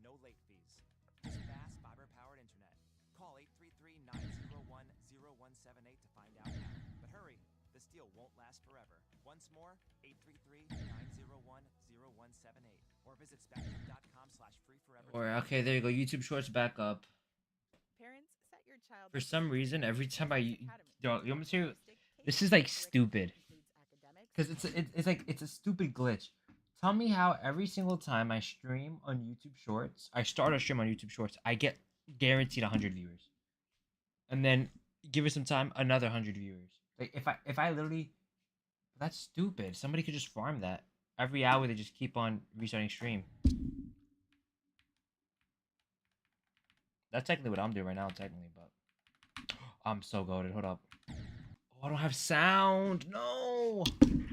no late fees. Just fast fiber-powered internet. Call 833-901-0178 to find out how. But hurry, this deal won't last forever. Once more, 833-901-0178 or visit spectrum.com/free-forever. Or okay, there you go. YouTube Shorts back up. Parents, set your child For up some with reason, every time Academy. yo, you want me to? Holistic, This is like case-based stupid. curriculum includes academics, Because it's like it's a stupid glitch. Tell me how every single time I stream on YouTube Shorts, I start a stream on YouTube Shorts, I get guaranteed 100 viewers, and then give it some time, another 100 viewers. Like if I literally, that's stupid. Somebody could just farm that every hour. They just keep on restarting stream. That's technically what I'm doing right now, technically, but I'm so goated. Hold up. Oh, I don't have sound. No. I'm gonna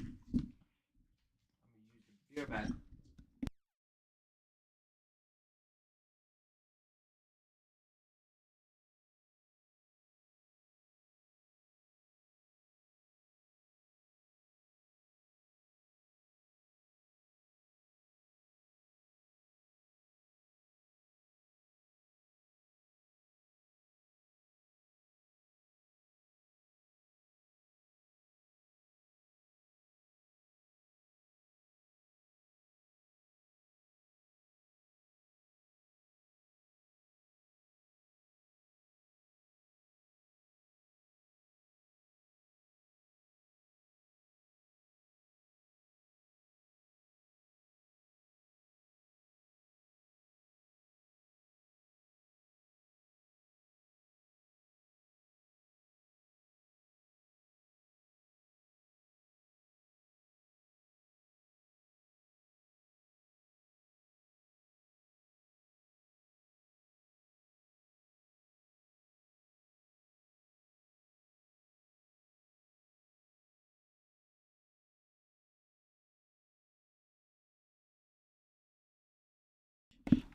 use the beer bag.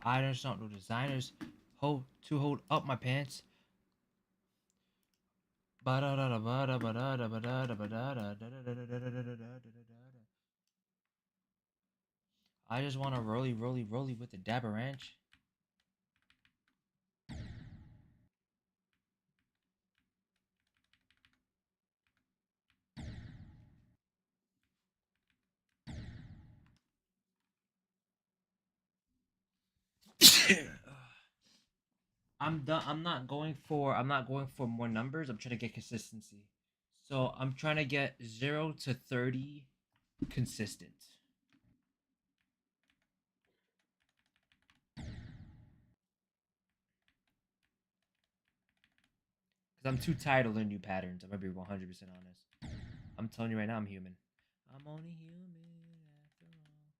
I just don't know designers hold up my pants. I just want to rolly with the dabber ranch. I'm done. I'm not going for more numbers. I'm trying to get consistency. So I'm trying to get 0 to 30 consistent. Because I'm too tired to learn new patterns. I'm gonna be 100% honest. I'm telling you right now, I'm human. I'm only human after all.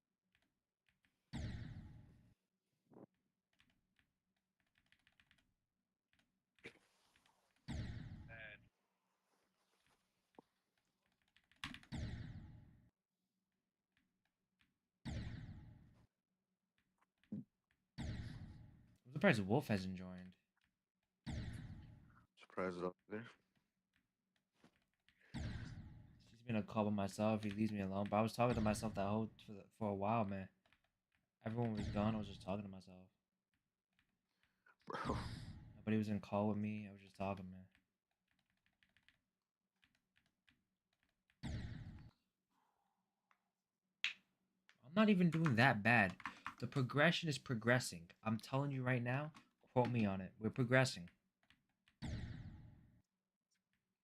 I'm surprised Wolf hasn't joined. Surprised it up there. She's been a call by myself. He leaves me alone. But I was talking to myself that whole for a while, man. Everyone was gone. I was just talking to myself. Bro. Nobody was in call with me. I was just talking, man. I'm not even doing that bad. The progression is progressing. I'm telling you right now. Quote me on it. We're progressing.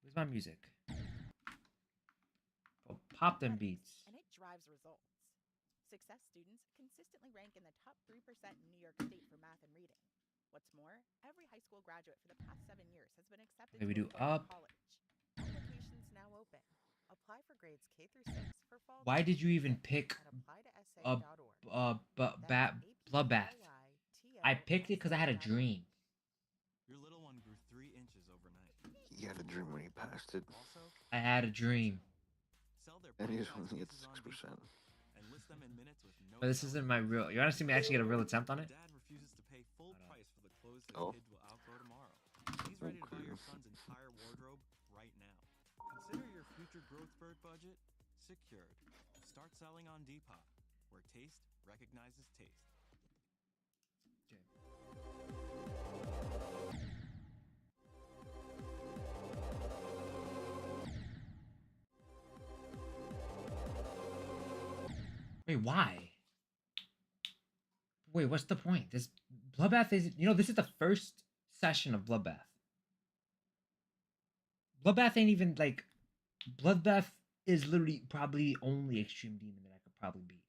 Where's my music? Oh, pop them beats. and it drives results. Success students consistently rank in the top 3% in New York State for math and reading. What's more, every high school graduate for the past 7 years has been accepted Okay, to we do a foreign up. college. Applications now open. Apply for grades K through 6 for fall. Why did you even pick a bloodbath? I picked it because I had a dream. Your little one grew 3 inches overnight. He had a dream when he passed it. Also, I had a dream. sell their And he's bite-sized only at pieces on 6%. Depop and list them in minutes with no But this isn't my real. You want to see me actually get a real attempt on it? Dad refuses to pay full price for the clothes his Oh. kids will outgrow tomorrow. He's ready to buy your son's entire wardrobe right now. Consider your future growth spurt budget secured. Start selling on Depop, where taste recognizes taste. Wait, why? Wait, what's the point? This Bloodbath is, this is the first session of Bloodbath. Bloodbath ain't even like, Bloodbath is literally probably the only extreme demon that I could probably beat.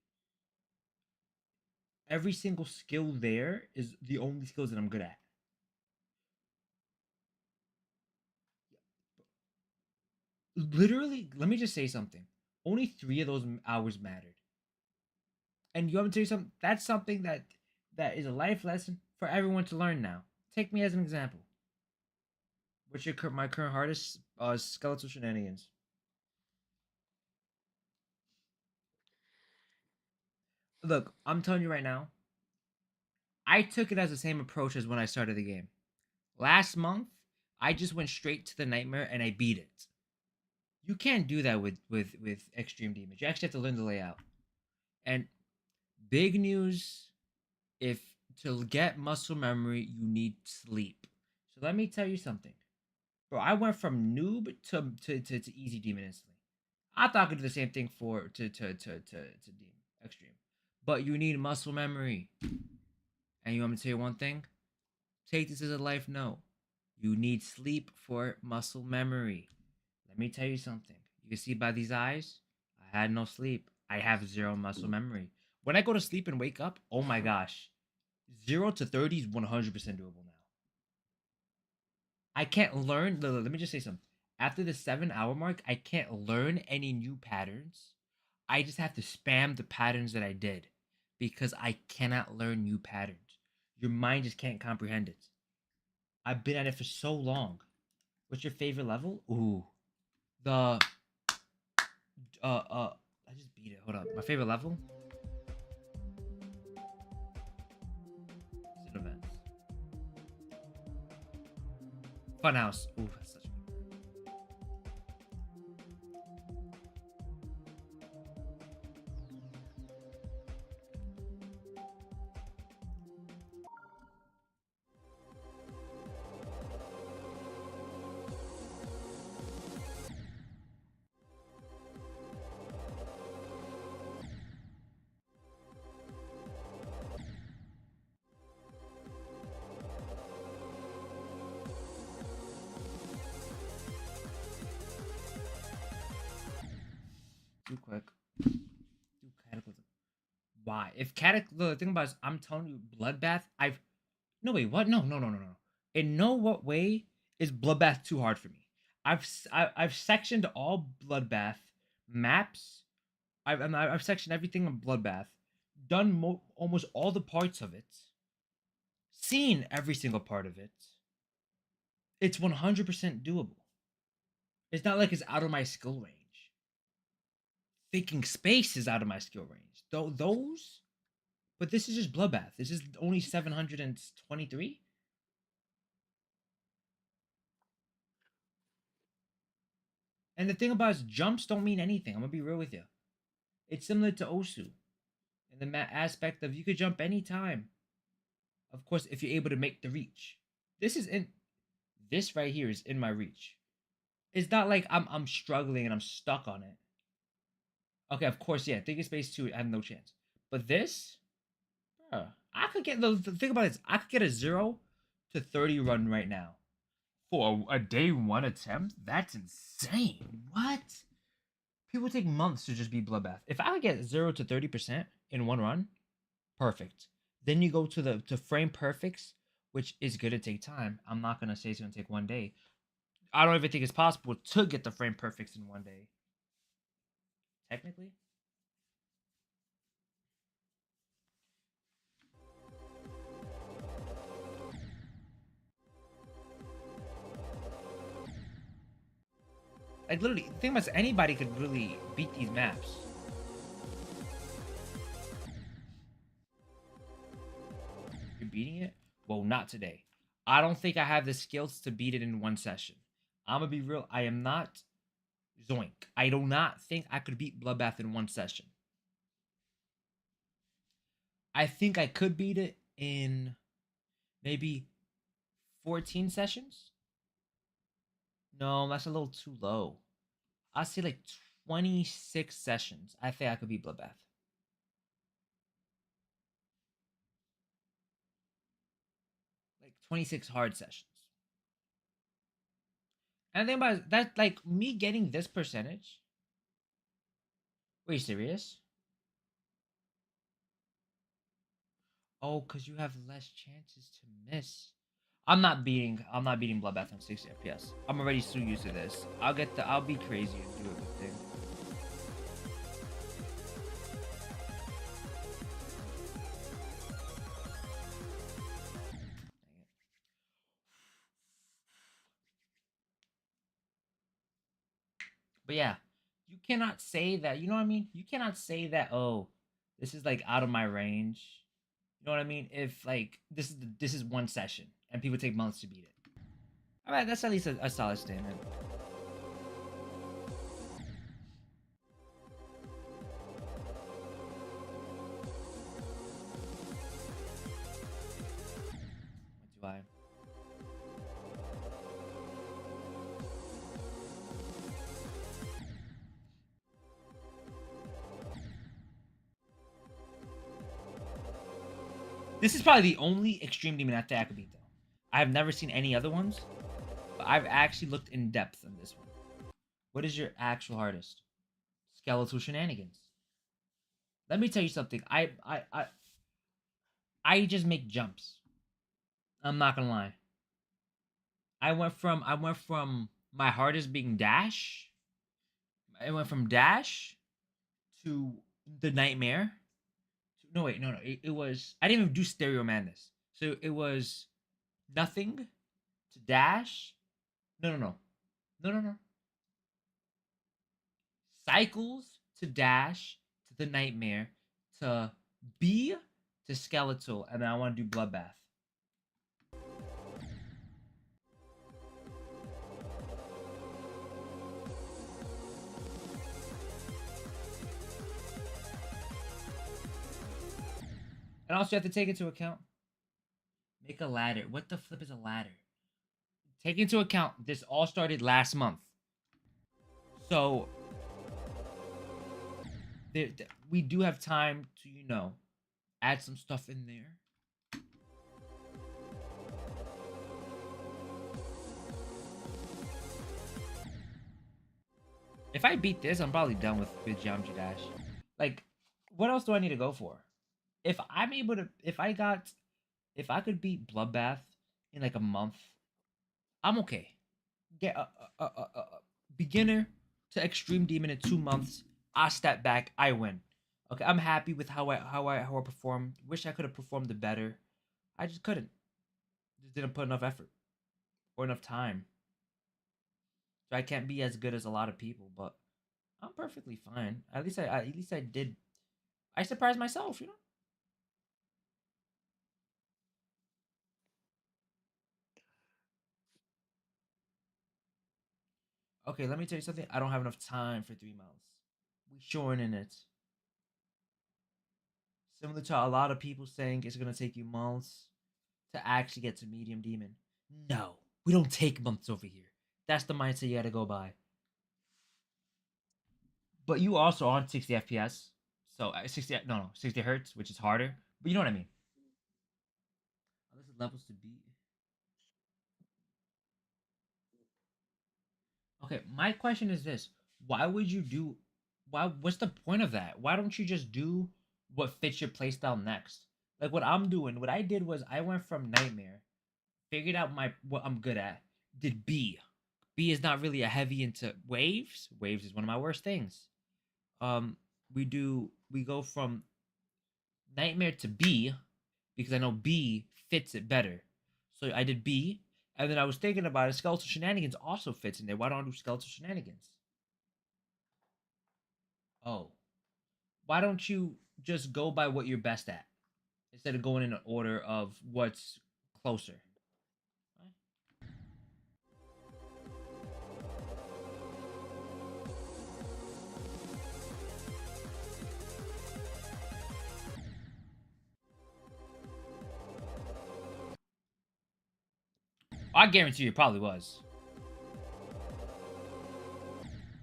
Every single skill there is the only skills that I'm good at. Literally, let me just say something. Only 3 of those hours mattered. And you want me to tell you something? That's something that is a life lesson for everyone to learn now. Take me as an example. What's my current hardest? Skeletal shenanigans. Look, I'm telling you right now. I took it as the same approach as when I started the game. Last month, I just went straight to the nightmare and I beat it. You can't do that with extreme damage. You actually have to learn the layout. And big news, if to get muscle memory, you need sleep. So let me tell you something. Bro, I went from noob to easy demon instantly. I thought I could do the same thing for to demon extreme. But you need muscle memory. And you want me to tell you one thing? Take this as a life note. You need sleep for muscle memory. Let me tell you something. You can see by these eyes, I had no sleep. I have 0 muscle memory. When I go to sleep and wake up, oh my gosh. 0 to 30 is 100% doable now. I can't learn. Let me just say something. After the 7-hour mark, I can't learn any new patterns. I just have to spam the patterns that I did because I cannot learn new patterns. Your mind just can't comprehend it. I've been at it for so long. What's your favorite level? Ooh. I just beat it. Hold up. My favorite level? Is it events? Funhouse. Ooh, that's such a good one. Too quick. Do cataclysm. Why? If the thing about it is, I'm telling you, Bloodbath. No wait. What? No. In no what way is Bloodbath too hard for me? I've sectioned all Bloodbath maps. I've sectioned everything in Bloodbath. Done almost all the parts of it. Seen every single part of it. It's 100% doable. It's not like it's out of my skill range. Thinking space is out of my skill range. Those, but this is just Bloodbath. This is only 723. And the thing about it is, jumps don't mean anything. I'm gonna be real with you. It's similar to Osu, in the aspect of you could jump anytime. Of course, if you're able to make the reach. This right here is in my reach. It's not like I'm struggling and I'm stuck on it. Okay, of course, yeah. Thinking space 2, I have no chance. But this, I could get the thing about it is I could get a 0 to 30 run right now for a day 1 attempt. That's insane. What? People take months to just beat Bloodbath. If I could get 0 to 30% in 1 run, perfect. Then you go to frame perfects, which is gonna take time. I'm not gonna say it's gonna take 1 day. I don't even think it's possible to get the frame perfects in 1 day. Technically. Like literally, the thing about it is anybody could really beat these maps. You're beating it? Well, not today. I don't think I have the skills to beat it in 1 session. I'm gonna be real. I am not Zoink. I do not think I could beat Bloodbath in 1 session. I think I could beat it in maybe 14 sessions. No, that's a little too low. I'll say like 26 sessions. I think I could beat Bloodbath. 26 hard sessions. And the thing about it, that, like, me getting this percentage. Were you serious? Oh, because you have less chances to miss. I'm not beating Bloodbath on 60 FPS. I'm already so used to this. I'll be crazy and do a good thing. But yeah, you cannot say that. You know what I mean? You cannot say that. Oh, this is like out of my range. You know what I mean? If like this is one session and people take months to beat it. All right, that's at least a solid statement. What do I? This is probably the only extreme demon I think I could beat, though. I have never seen any other ones, but I've actually looked in depth on this one. What is your actual hardest? Skeletal shenanigans. Let me tell you something. I just make jumps. I'm not gonna lie. I went from my hardest being dash. I went from dash to the nightmare. No wait, no. It was I didn't even do stereo madness. So it was nothing to dash. No. Cycles to dash to the nightmare to B to skeletal, and then I want to do bloodbath. And also, you have to take into account. Make a ladder. What the flip is a ladder? Take into account this all started last month. So we do have time to, you know, add some stuff in there. If I beat this, I'm probably done with Geometry Dash. Like, what else do I need to go for? If I'm able to, if I could beat Bloodbath in like a month, I'm okay. Get a beginner to extreme demon in 2 months. I step back, I win. Okay, I'm happy with how I performed. Wish I could have performed it better. I just couldn't. Just didn't put enough effort or enough time. So I can't be as good as a lot of people, but I'm perfectly fine. At least I did. I surprised myself, you know. Okay, let me tell you something. I don't have enough time for 3 months. We shortening it. Similar to a lot of people saying it's gonna take you months to actually get to medium demon. No, we don't take months over here. That's the mindset you gotta go by. But you also on 60 FPS, so 60 hertz, which is harder. But you know what I mean. Unless it levels to B. Okay, my question is this: Why would you do? Why? What's the point of that? Why don't you just do what fits your playstyle next? Like what I'm doing. What I did was I went from nightmare, figured out what I'm good at, did B. B is not really a heavy into waves. Waves is one of my worst things. Um, we go from nightmare to B because I know B fits it better. So I did B, and then I was thinking about it. Skeletal shenanigans also fits in there. Why don't I do skeletal shenanigans? Oh, why don't you just go by what you're best at instead of going in an order of what's closer? I guarantee you it probably was.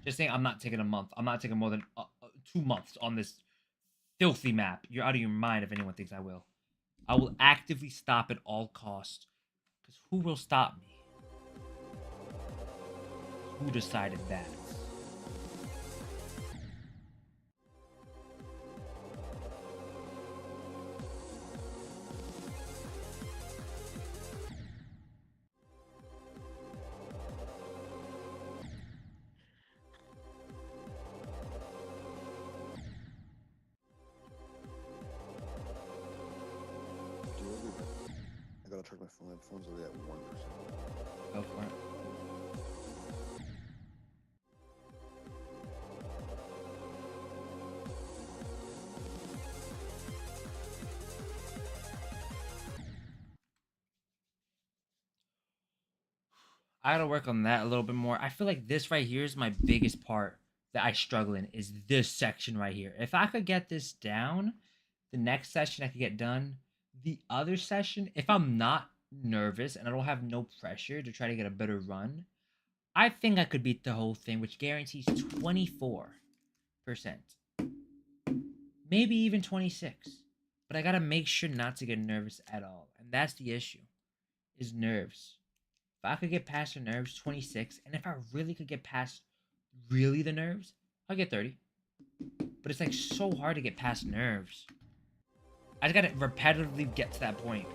Just saying, I'm not taking a month. I'm not taking more than 2 months on this filthy map. You're out of your mind if anyone thinks I will. I will actively stop at all costs Because who will stop me? Who decided that? I gotta check my phone. My phone's already at 1%. Go for it. I gotta work on that a little bit more. I feel like this right here is my biggest part that I struggle in, is this section right here. If I could get this down, the next session I could get done. The other session, if I'm not nervous and I don't have no pressure to try to get a better run, I think I could beat the whole thing, which guarantees 24%. Maybe even 26. But I gotta make sure not to get nervous at all. And that's the issue, is nerves. If I could get past the nerves, 26. And if I really could get past really the nerves, I'll get 30. But it's like so hard to get past nerves. I just gotta repetitively get to that point.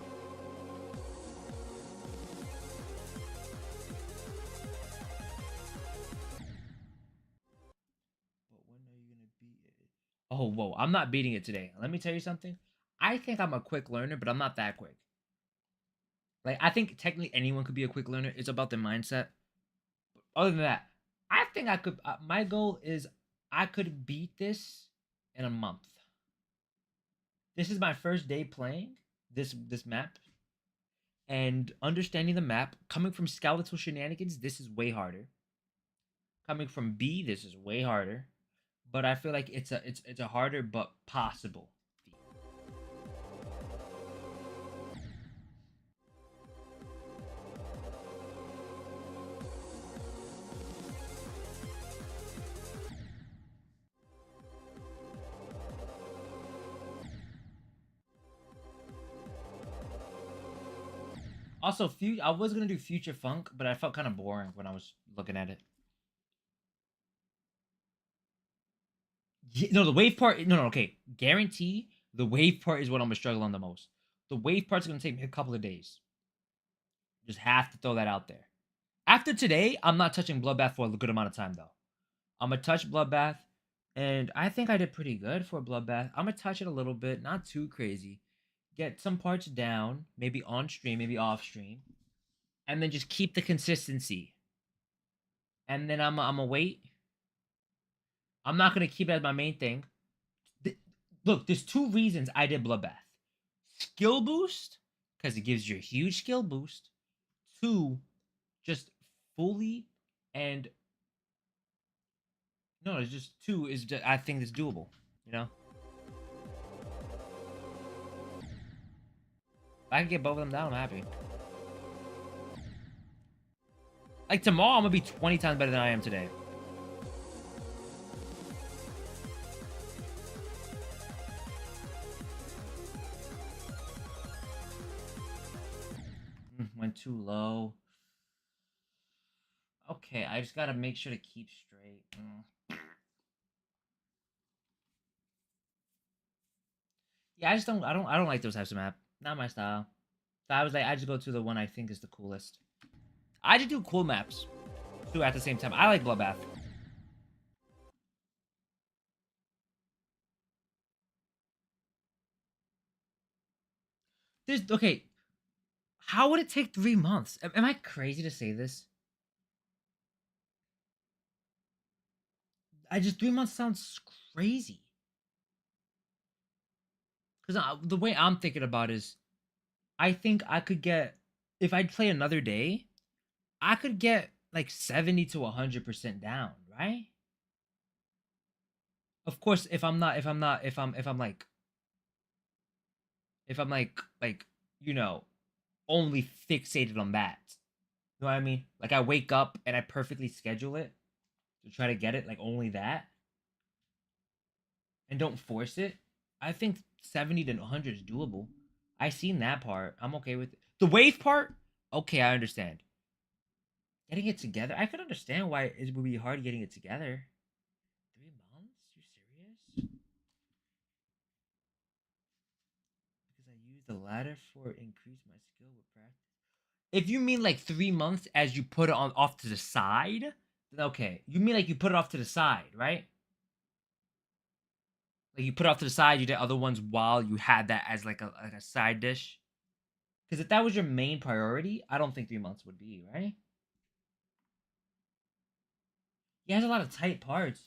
But when are you gonna beat it? Oh, whoa, I'm not beating it today. Let me tell you something. I think I'm a quick learner, but I'm not that quick. Like, I think technically anyone could be a quick learner. It's about their mindset. But other than that, I think I could. My goal is I could beat this in a month. This is my first day playing this map, and understanding the map. Coming from skeletal shenanigans, this is way harder. Coming from B, this is way harder. But I feel like it's a harder but possible feat. Also, I was gonna do Future Funk, but I felt kind of boring when I was looking at it. Yeah, no, the wave part. No, okay. Guarantee the wave part is what I'm gonna struggle on the most. The wave part's gonna take me a couple of days. Just have to throw that out there. After today, I'm not touching Bloodbath for a good amount of time though. I'm gonna touch Bloodbath, and I think I did pretty good for Bloodbath. I'm gonna touch it a little bit, not too crazy. Get some parts down, maybe on stream, maybe off stream, and then just keep the consistency. And then I'm gonna wait. I'm not gonna keep it as my main thing. Look, there's two reasons I did Bloodbath. Skill boost, because it gives you a huge skill boost. Two, just fully and no, it's just two is just, I think it's doable, you know? If I can get both of them down, I'm happy. Like tomorrow, I'm gonna be 20 times better than I am today. Went too low. Okay, I just gotta make sure to keep straight. Yeah, I don't like those types of map. Not my style. So I was like, I just go to the one I think is the coolest. I just do cool maps too at the same time. I like Bloodbath. Okay. How would it take 3 months? Am I crazy to say this? 3 months sounds crazy. Because the way I'm thinking about it is, I think I could get, if I play another day, I could get like 70 to 100% down, right? Of course, if I'm like, you know, only fixated on that. You know what I mean? Like I wake up and I perfectly schedule it to try to get it, like only that. And don't force it. I think 70 to 100 is doable. I seen that part. I'm okay with it. The wave part, Okay, I understand. Getting it together, I could understand why it would be hard getting it together. 3 months? You serious? Because I use the ladder for increase my skill with practice. If you mean like 3 months as you put it on off to the side, then okay. You mean like you put it off to the side, right? Like you put it off to the side, you did other ones while you had that as like a side dish. Because if that was your main priority, I don't think 3 months would be, right? He has a lot of tight parts,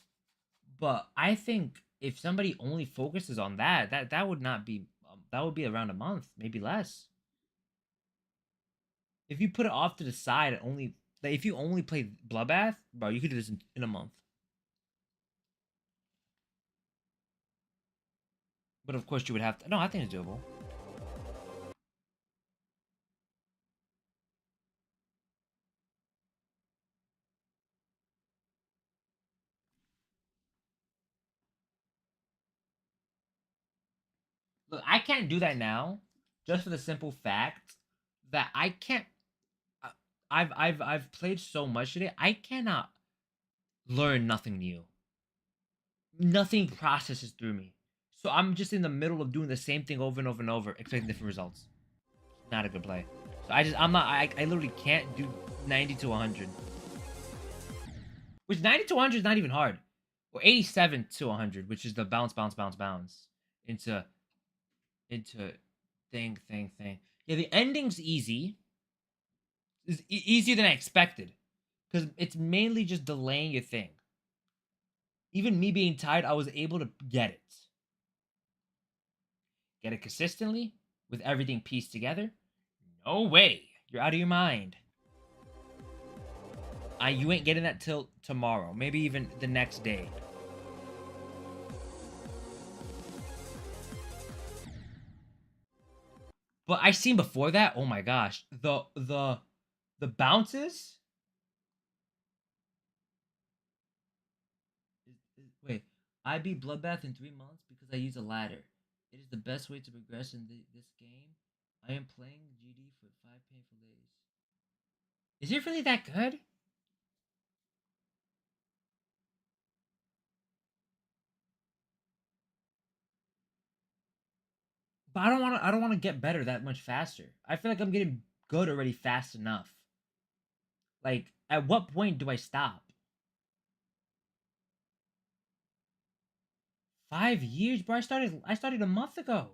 but I think if somebody only focuses on that would not be that would be around a month, maybe less. If you put it off to the side and only like, if you only play Bloodbath, bro, you could do this in a month. But of course, you would have to. No, I think it's doable. Look, I can't do that now, just for the simple fact that I can't. I've played so much today. I cannot learn nothing new. Nothing processes through me. So I'm just in the middle of doing the same thing over and over and over, expecting different results. Not a good play. So I literally can't do 90 to 100. Which 90 to 100 is not even hard. Or 87 to 100, which is the bounce into thing. Yeah, the ending's easy. It's easier than I expected. Because it's mainly just delaying your thing. Even me being tired, I was able to get it. Get it consistently with everything pieced together? No way. You're out of your mind. You ain't getting that till tomorrow. Maybe even the next day. But I seen before that, oh my gosh. The bounces. Wait, I beat Bloodbath in 3 months because I use a ladder. It is the best way to progress in this game. I am playing GD for 5 painful days. Is it really that good? But I don't want to get better that much faster. I feel like I'm getting good already fast enough. Like, at what point do I stop? 5 years, bro. I started a month ago.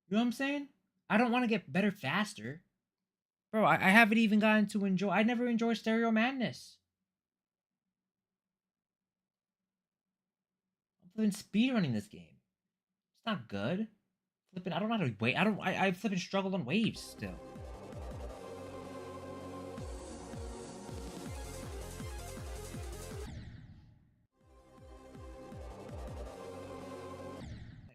You know what I'm saying? I don't want to get better faster. Bro, I haven't even gotten to enjoy. I never enjoyed Stereo Madness. I'm flipping speedrunning this game. It's not good. Flipping, I don't know how to wait. I flipping struggled on waves still.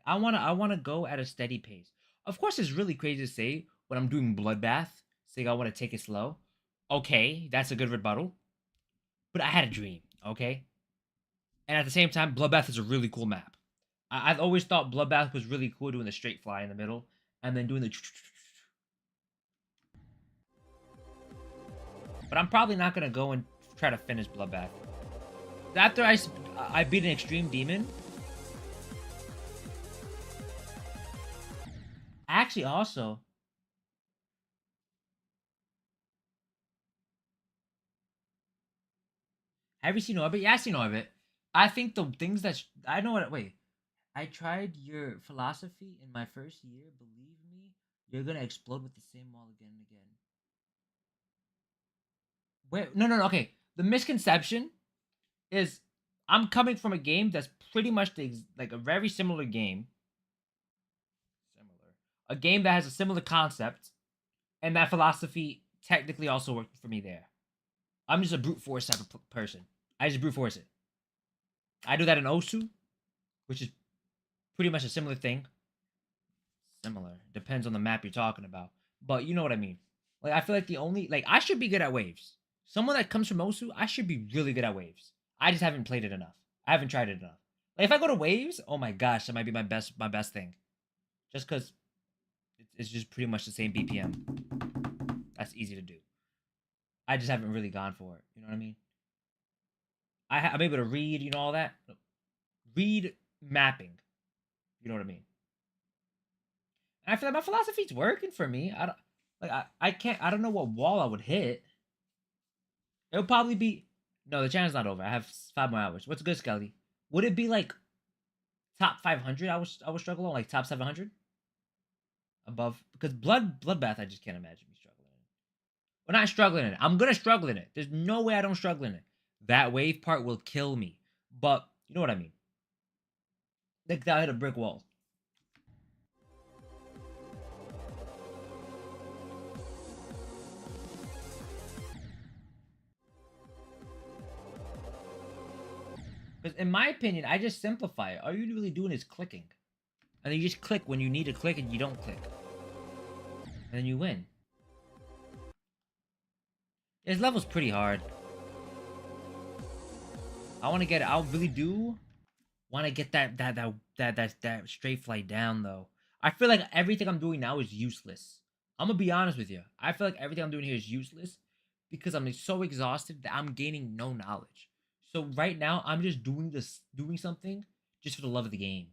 I wanna go at a steady pace. Of course, it's really crazy to say when I'm doing Bloodbath, saying I want to take it slow. Okay, that's a good rebuttal. But I had a dream, okay? And at the same time, Bloodbath is a really cool map. I've always thought Bloodbath was really cool doing the straight fly in the middle and then doing the. But I'm probably not gonna go and try to finish Bloodbath. After I beat an extreme demon. Actually, also. Have you seen Orbit? Yeah, I've seen Orbit. I think the things that I know what. Wait, I tried your philosophy in my first year. Believe me, you're gonna explode with the same wall again and again. Wait, no. Okay, the misconception is I'm coming from a game that's pretty much like a very similar game. A game that has a similar concept, and that philosophy technically also worked for me there. I'm just a brute force type of person. I just brute force it. I do that in Osu, which is pretty much a similar thing. Similar. Depends on the map you're talking about. But you know what I mean. Like, I feel like I should be good at waves. Someone that comes from Osu, I should be really good at waves. I just haven't played it enough. I haven't tried it enough. Like, if I go to waves, oh my gosh, that might be my best thing. Just because it's just pretty much the same BPM. That's easy to do. I just haven't really gone for it. You know what I mean? I'm able to read, you know, all that. Read mapping. You know what I mean? And I feel like my philosophy's working for me. I don't like I can't I don't know what wall I would hit. It'll probably be no, the channel's not over. I have 5 more hours. What's good, Skelly? Would it be like top 500? I was struggling like top 700 above because bloodbath. I just can't imagine me struggling in. We're not struggling in it. I'm gonna struggle in it. There's no way I don't struggle in it. That wave part will kill me. But you know what I mean. Like that hit a brick wall. Because in my opinion, I just simplify it. All you're really doing is clicking. And then you just click when you need to click and you don't click. And then you win. This level's pretty hard. I want to get it. I really do want to get that straight flight down though. I feel like everything I'm doing now is useless. I'm gonna be honest with you. I feel like everything I'm doing here is useless because I'm so exhausted that I'm gaining no knowledge. So right now I'm just doing something just for the love of the game.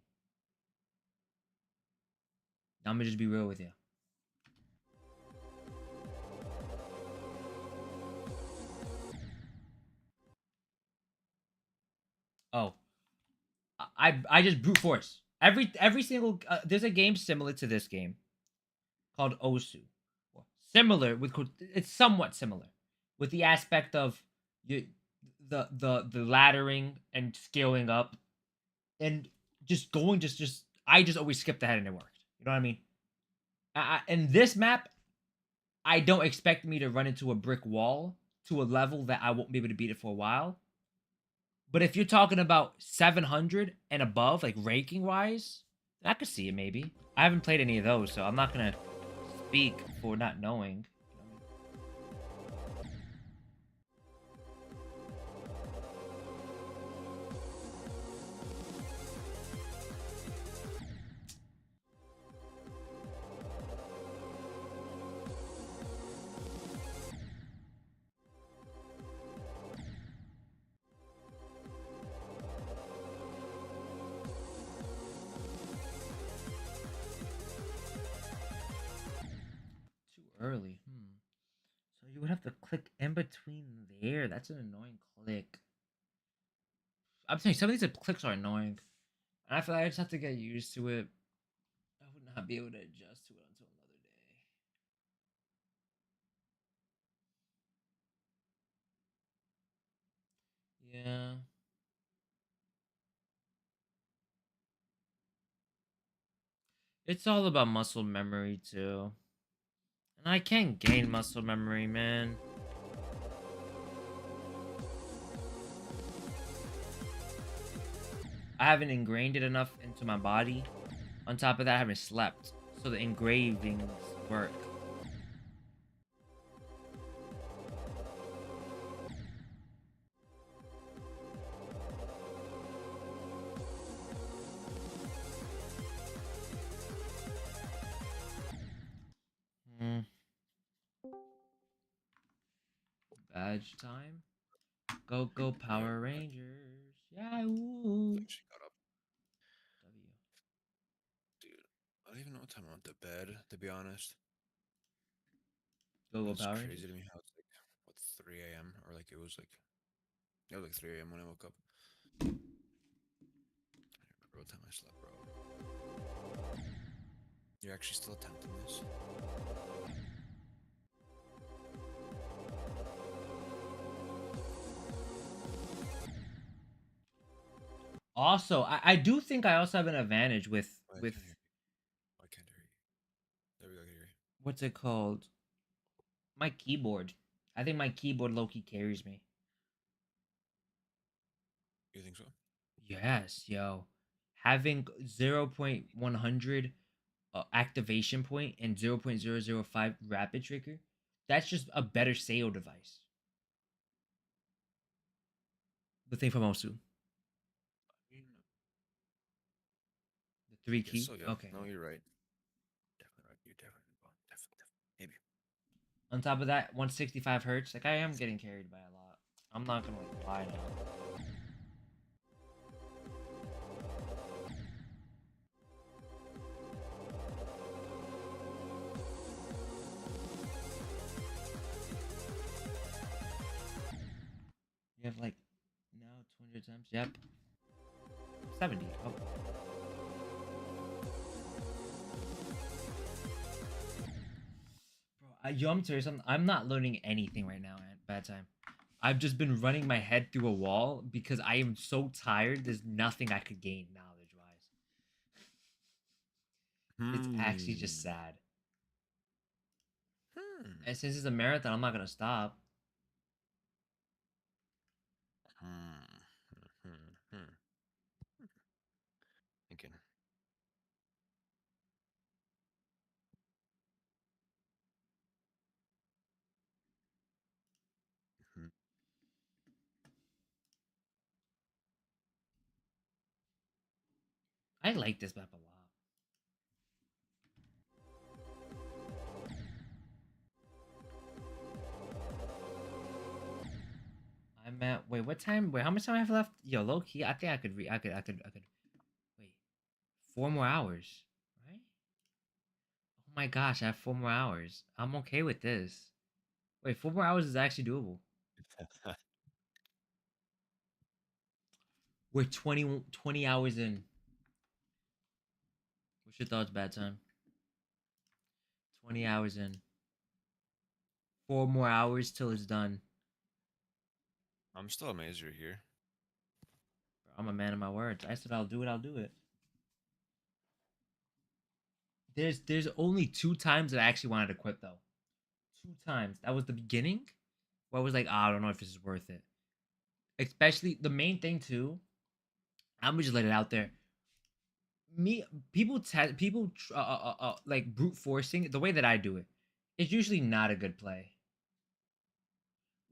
I'm gonna just be real with you. Oh, I just brute force every single. There's a game similar to this game called Osu. Well, similar with it's somewhat similar with the aspect of you the laddering and scaling up and just going just I just always skipped ahead and it worked. You know what I mean? In this map, I don't expect me to run into a brick wall to a level that I won't be able to beat it for a while. But if you're talking about 700 and above, like ranking wise, I could see it maybe. I haven't played any of those, so I'm not gonna speak for not knowing. Early. So you would have to click in between there. That's an annoying click. I'm saying some of these clicks are annoying. And I feel like I just have to get used to it. I would not be able to adjust to it until another day. Yeah. It's all about muscle memory too. And I can't gain muscle memory, man. I haven't ingrained it enough into my body. On top of that, I haven't slept. So the engravings work. Badge time. Go Power Rangers. Yeah, ooh. She got up. W. Dude, I don't even know what time I went to bed, to be honest. Go It's Power crazy Rangers. to me how it's like, what, 3 a.m.? Or like it was like 3 a.m. when I woke up. I don't remember what time I slept, bro. You're actually still attempting this? Also, I do think I also have an advantage with I can't hear you. I can't hear you. There we go, here. what's it called? My keyboard. I think my keyboard low-key carries me. You think so? Yes, yo. Having 0.100 activation point and 0.005 rapid trigger, that's just a better SEO device. The thing from Osu. The 3 I guess key? so, yeah. Okay. No, you're right. Definitely right. You're definitely On top of that, 165 hertz. Like I am getting carried by a lot. I'm not gonna like lie now. You have like now 200 times. Yep. 70. Oh. Bro, yo, I'm serious. I'm not learning anything right now at bad time. I've just been running my head through a wall because I am so tired. There's nothing I could gain knowledge wise. It's actually just sad. And since it's a marathon, I'm not gonna stop. Thinking. I like this map a lot. I'm at wait, what time? Wait, how much time I have left? Yo, low key, I think I could wait. 4 more hours, right? Oh my gosh, I have 4 more hours. I'm okay with this. Wait, 4 more hours is actually doable. We're 20 hours in. What's your thoughts, bad time? 20 hours in. 4 more hours till it's done. I'm still amazed you're here. I'm a man of my words. I said I'll do it, I'll do it. There's only 2 times that I actually wanted to quit though. 2 times. That was the beginning where I was like, I don't know if this is worth it. Especially the main thing too. I'm gonna just let it out there. People like brute forcing the way that I do it. It's usually not a good play.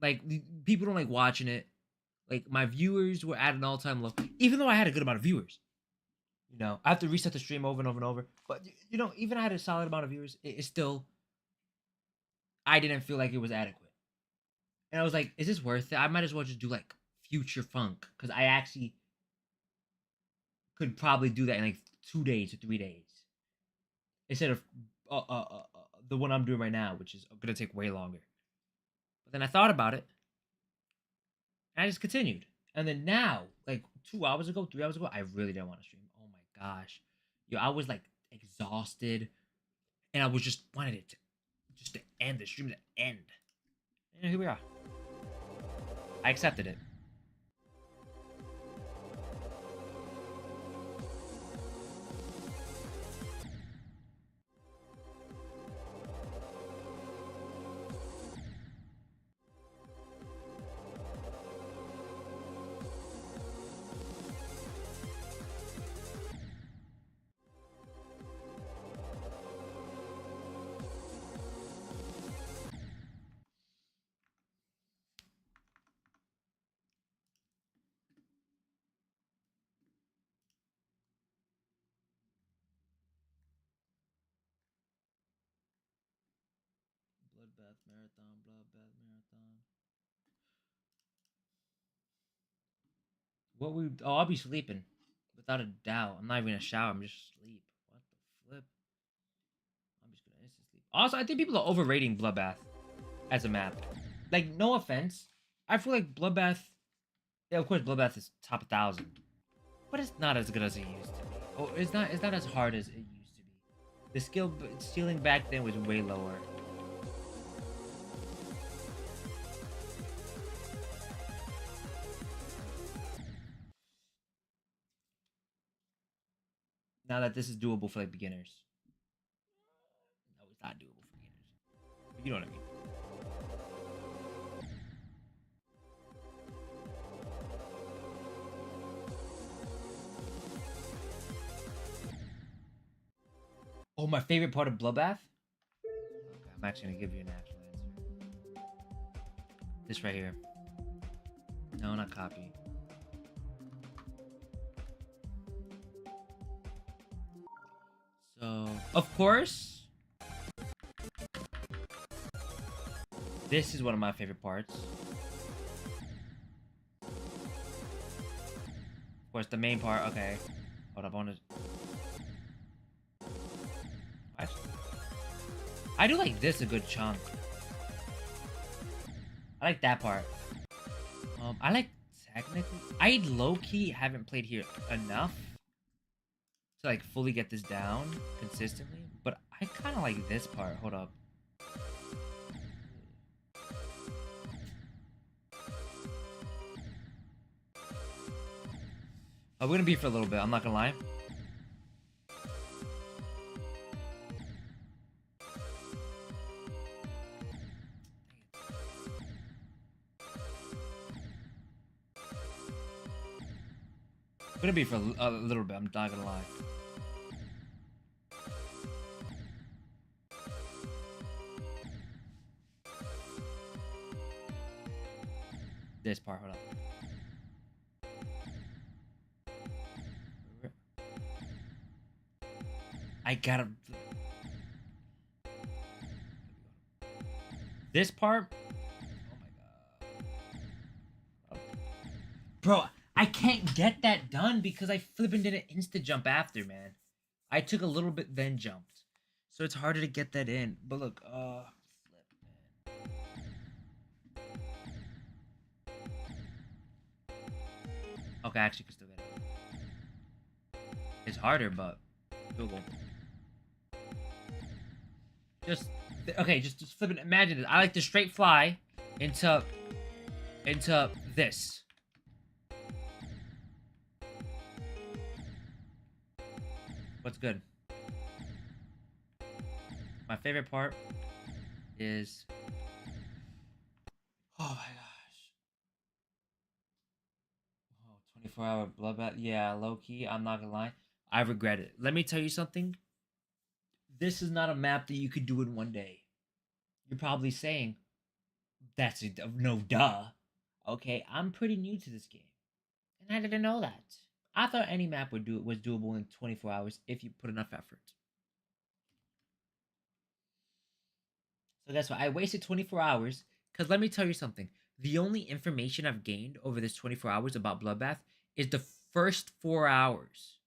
Like people don't like watching it. Like my viewers were at an all-time low, even though I had a good amount of viewers. You know, I have to reset the stream over and over and over. But you know, even I had a solid amount of viewers. It's still, I didn't feel like it was adequate. And I was like, is this worth it? I might as well just do like future funk because I actually could probably do that in like 2 days or 3 days instead of the one I'm doing right now, which is gonna take way longer. But then I thought about it, and I just continued. And then now, like 2 hours ago, 3 hours ago, I really didn't want to stream. Oh my gosh, yo, I was like exhausted, and I was just wanted it to end the stream to end. And here we are. I accepted it. Bloodbath marathon, bloodbath marathon. What we? Oh, I'll be sleeping, without a doubt. I'm not even gonna shower. I'm just sleep. What the flip? I'm just gonna instant sleep. Also, I think people are overrating Bloodbath as a map. Like, no offense, I feel like Bloodbath. Yeah, of course, Bloodbath is top 1,000, but it's not as good as it used to be. Oh, it's not. It's not as hard as it used to be. The skill ceiling back then was way lower. Now that this is doable for like beginners. No, it's not doable for beginners. But you know what I mean. Oh, my favorite part of Bloodbath? Okay, I'm actually gonna give you an actual answer. This right here. No, not copy. So, of course, This is one of my favorite parts. Of course, the main part. Okay. Hold up, I want to. I do like this a good chunk. I like that part. I like technically. I low-key haven't played here enough to like fully get this down consistently, but I kind of like this part. Hold up. We're gonna be for a little bit. I'm not gonna lie. We're gonna be for a little bit. I'm not gonna lie. This part, hold up. I gotta. This part. Oh my god, bro! I can't get that done because I flipping did an insta jump after, man. I took a little bit then jumped, so it's harder to get that in. But look, flip, man. Okay, I actually can still get it. It's harder, but doable. Just flip it. Imagine it. I like to straight fly into this. What's good? My favorite part is. Oh my gosh. Oh, 24-hour bloodbath. Yeah, low key. I'm not gonna lie. I regret it. Let me tell you something. This is not a map that you could do in one day. You're probably saying, that's no duh. Okay, I'm pretty new to this game. And I didn't know that. I thought any map was doable in 24 hours if you put enough effort. So that's why I wasted 24 hours. Because let me tell you something. The only information I've gained over this 24 hours about Bloodbath is the first 4 hours.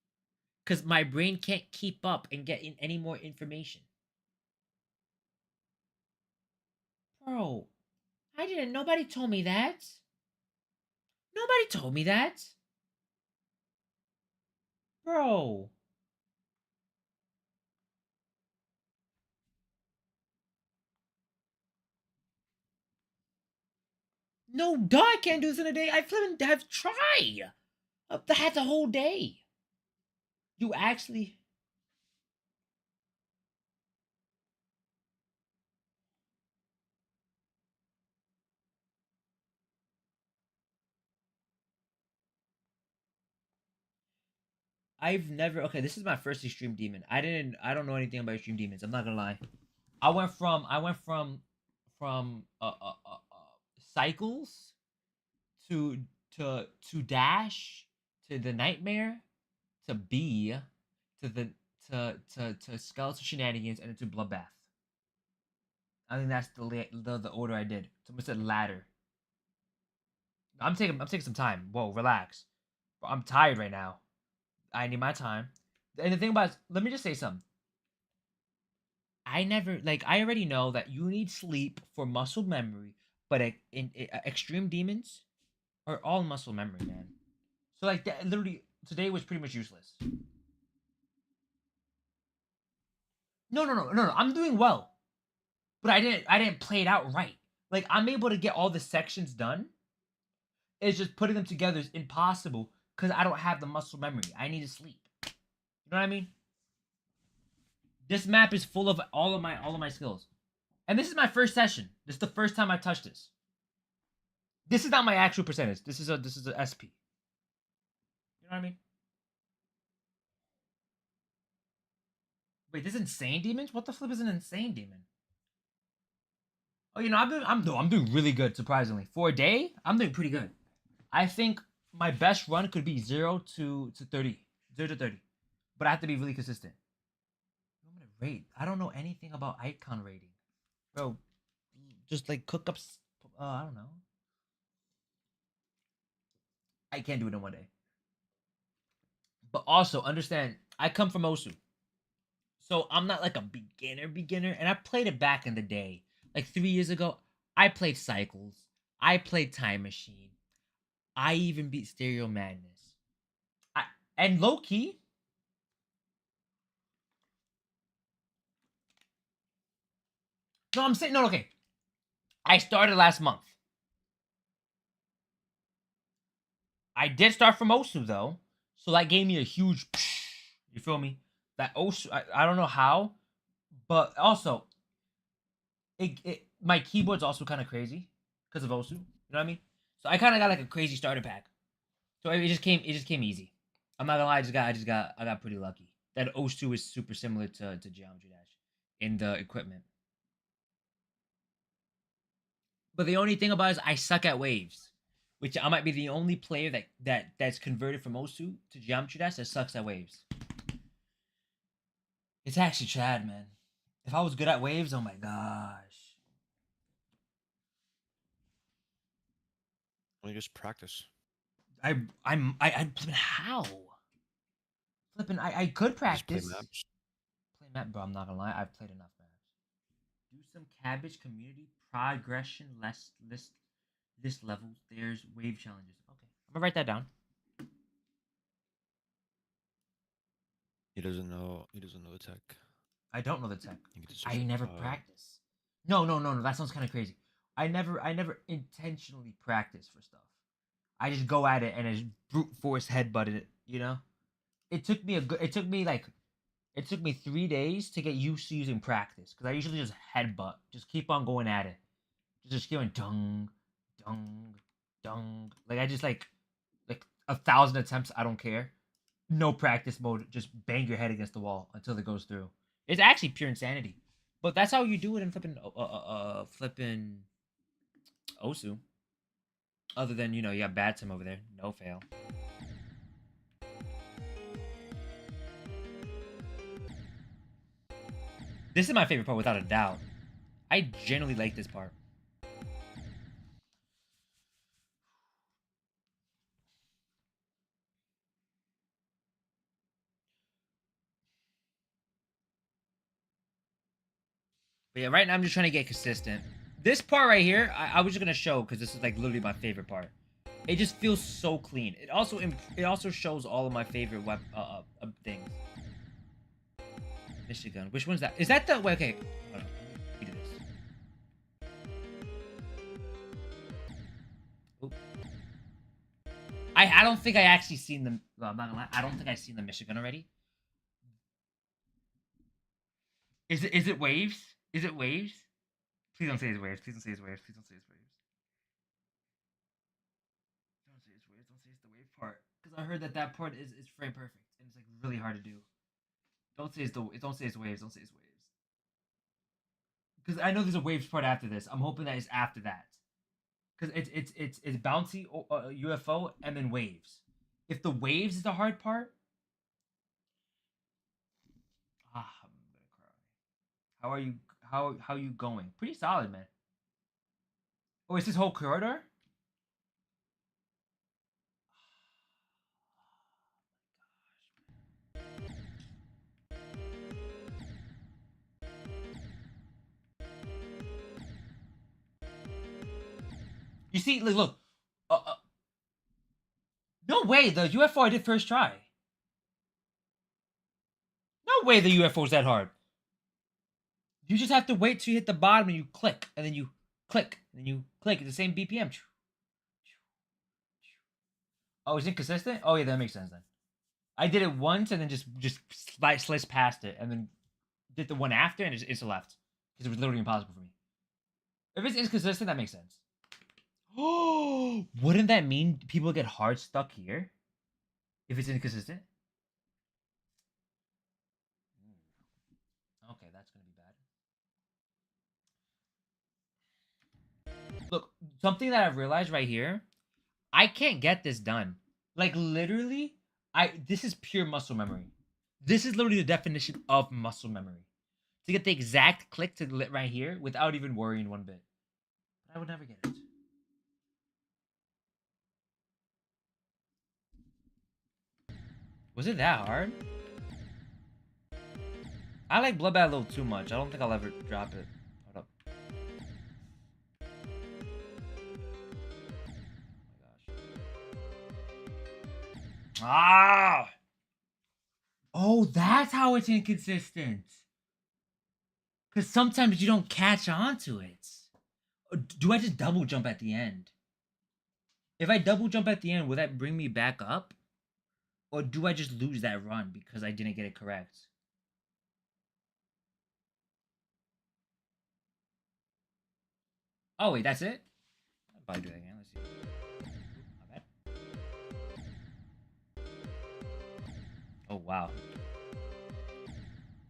Because my brain can't keep up and get in any more information. Bro, nobody told me that. Nobody told me that. Bro. No, duh, I can't do this in a day. I flippin' have tried. I had the whole day. You actually... I've never... Okay, this is my first extreme demon. I don't know anything about extreme demons. I'm not gonna lie. I went from cycles to dash to the nightmare to B to to skeletal shenanigans and into bloodbath. I think that's the order I did. Someone said ladder. I'm taking some time. Whoa, relax. I'm tired right now. I need my time. And the thing about it, let me just say something. I already know that you need sleep for muscle memory, but extreme demons are all muscle memory, man. So like that, literally today was pretty much useless. No. I'm doing well, but I didn't play it out right. Like I'm able to get all the sections done. It's just putting them together is impossible because I don't have the muscle memory. I need to sleep. You know what I mean? This map is full of all of my skills. And this is my first session. This is the first time I've touched this. This is not my actual percentage. This is a SP. You know what I mean? Wait, this insane demons? What the flip is an insane demon? Oh, you know, I'm doing really good, surprisingly. For a day, I'm doing pretty good. I think my best run could be 0 to 30. 0 to 30. But I have to be really consistent. I'm gonna rate. I don't know anything about icon rating. Bro, just like cook up. I don't know. I can't do it in one day. But also understand, I come from Osu, so I'm not like a beginner, and I played it back in the day, like 3 years ago. I played Cycles. I played Time Machine. I even beat Stereo Madness. And low key, no, I'm saying no. Okay, I started last month. I did start from Osu though, so that gave me a huge. You feel me? That Osu, I don't know how, but also, my keyboard's also kind of crazy because of Osu. You know what I mean? So I kind of got like a crazy starter pack. So it just came easy. I'm not gonna lie, I got pretty lucky. That Osu is super similar to Geometry Dash in the equipment. But the only thing about it is I suck at waves, which I might be the only player that's converted from Osu to Geometry Dash that sucks at waves. It's actually Chad, man. If I was good at waves, oh my gosh. Well, you just practice. I flipping how? Flipping I could practice. Just play maps. Play map, bro. I'm not gonna lie. I've played enough maps. Do some cabbage community progression list levels. There's wave challenges. Okay, I'm gonna write that down. He doesn't know. He doesn't know the tech. I don't know the tech. You can just I never practice. No. That sounds kind of crazy. I never intentionally practice for stuff. I just go at it and I just brute force headbutted it. You know, it took me it took me 3 days to get used to using practice because I usually just headbutt, just keep on going at it, just going dung, dung, dung. Like I just like 1,000 attempts. I don't care. No practice mode. Just bang your head against the wall until it goes through. It's actually pure insanity. But that's how you do it in flipping Osu. Other than, you got bad time over there. No fail. This is my favorite part without a doubt. I generally like this part. But yeah, right now I'm just trying to get consistent. This part right here, I was just gonna show because this is like literally my favorite part. It just feels so clean. It also shows all of my favorite things. Michigan. Which one's that? Is that the okay? Hold on. Let me do this. Oop. I don't think I actually seen them. Well, I'm not gonna lie. I don't think I've seen the Michigan already. Is it waves? Is it waves? Please don't say it's waves. Please don't say it's waves. Please don't say it's waves. Don't say it's waves. Don't say it's the wave part. Because I heard that part is frame perfect and it's like really hard to do. Don't say it's waves. Don't say it's waves. Because I know there's a waves part after this. I'm hoping that it's after that. Because it's bouncy UFO and then waves. If the waves is the hard part, I'm gonna cry. How are you? How you going? Pretty solid, man. Oh, is this whole corridor? You see, look. No way, the UFO I did first try. No way the UFO's that hard. You just have to wait till you hit the bottom and you click, and then you click, and then you click at the same BPM. Oh, it's inconsistent? Oh yeah, that makes sense then. I did it once and then just sliced past it, and then did the one after and it's left because it was literally impossible for me. If it's inconsistent, that makes sense. Oh, wouldn't that mean people get hard stuck here if it's inconsistent? Okay, that's gonna be bad. Look, something that I've realized right here, I can't get this done. Like literally, this is pure muscle memory. This is literally the definition of muscle memory. To get the exact click to lit right here without even worrying one bit. I would never get it. Was it that hard? I like BloodBath a little too much. I don't think I'll ever drop it. Hold up. Oh my gosh. Ah! Oh, that's how it's inconsistent. Because sometimes you don't catch on to it. Do I just double jump at the end? If I double jump at the end, will that bring me back up? Or do I just lose that run because I didn't get it correct? Oh, wait, that's it? I'll probably do that again. Let's see. My bad. Oh, wow.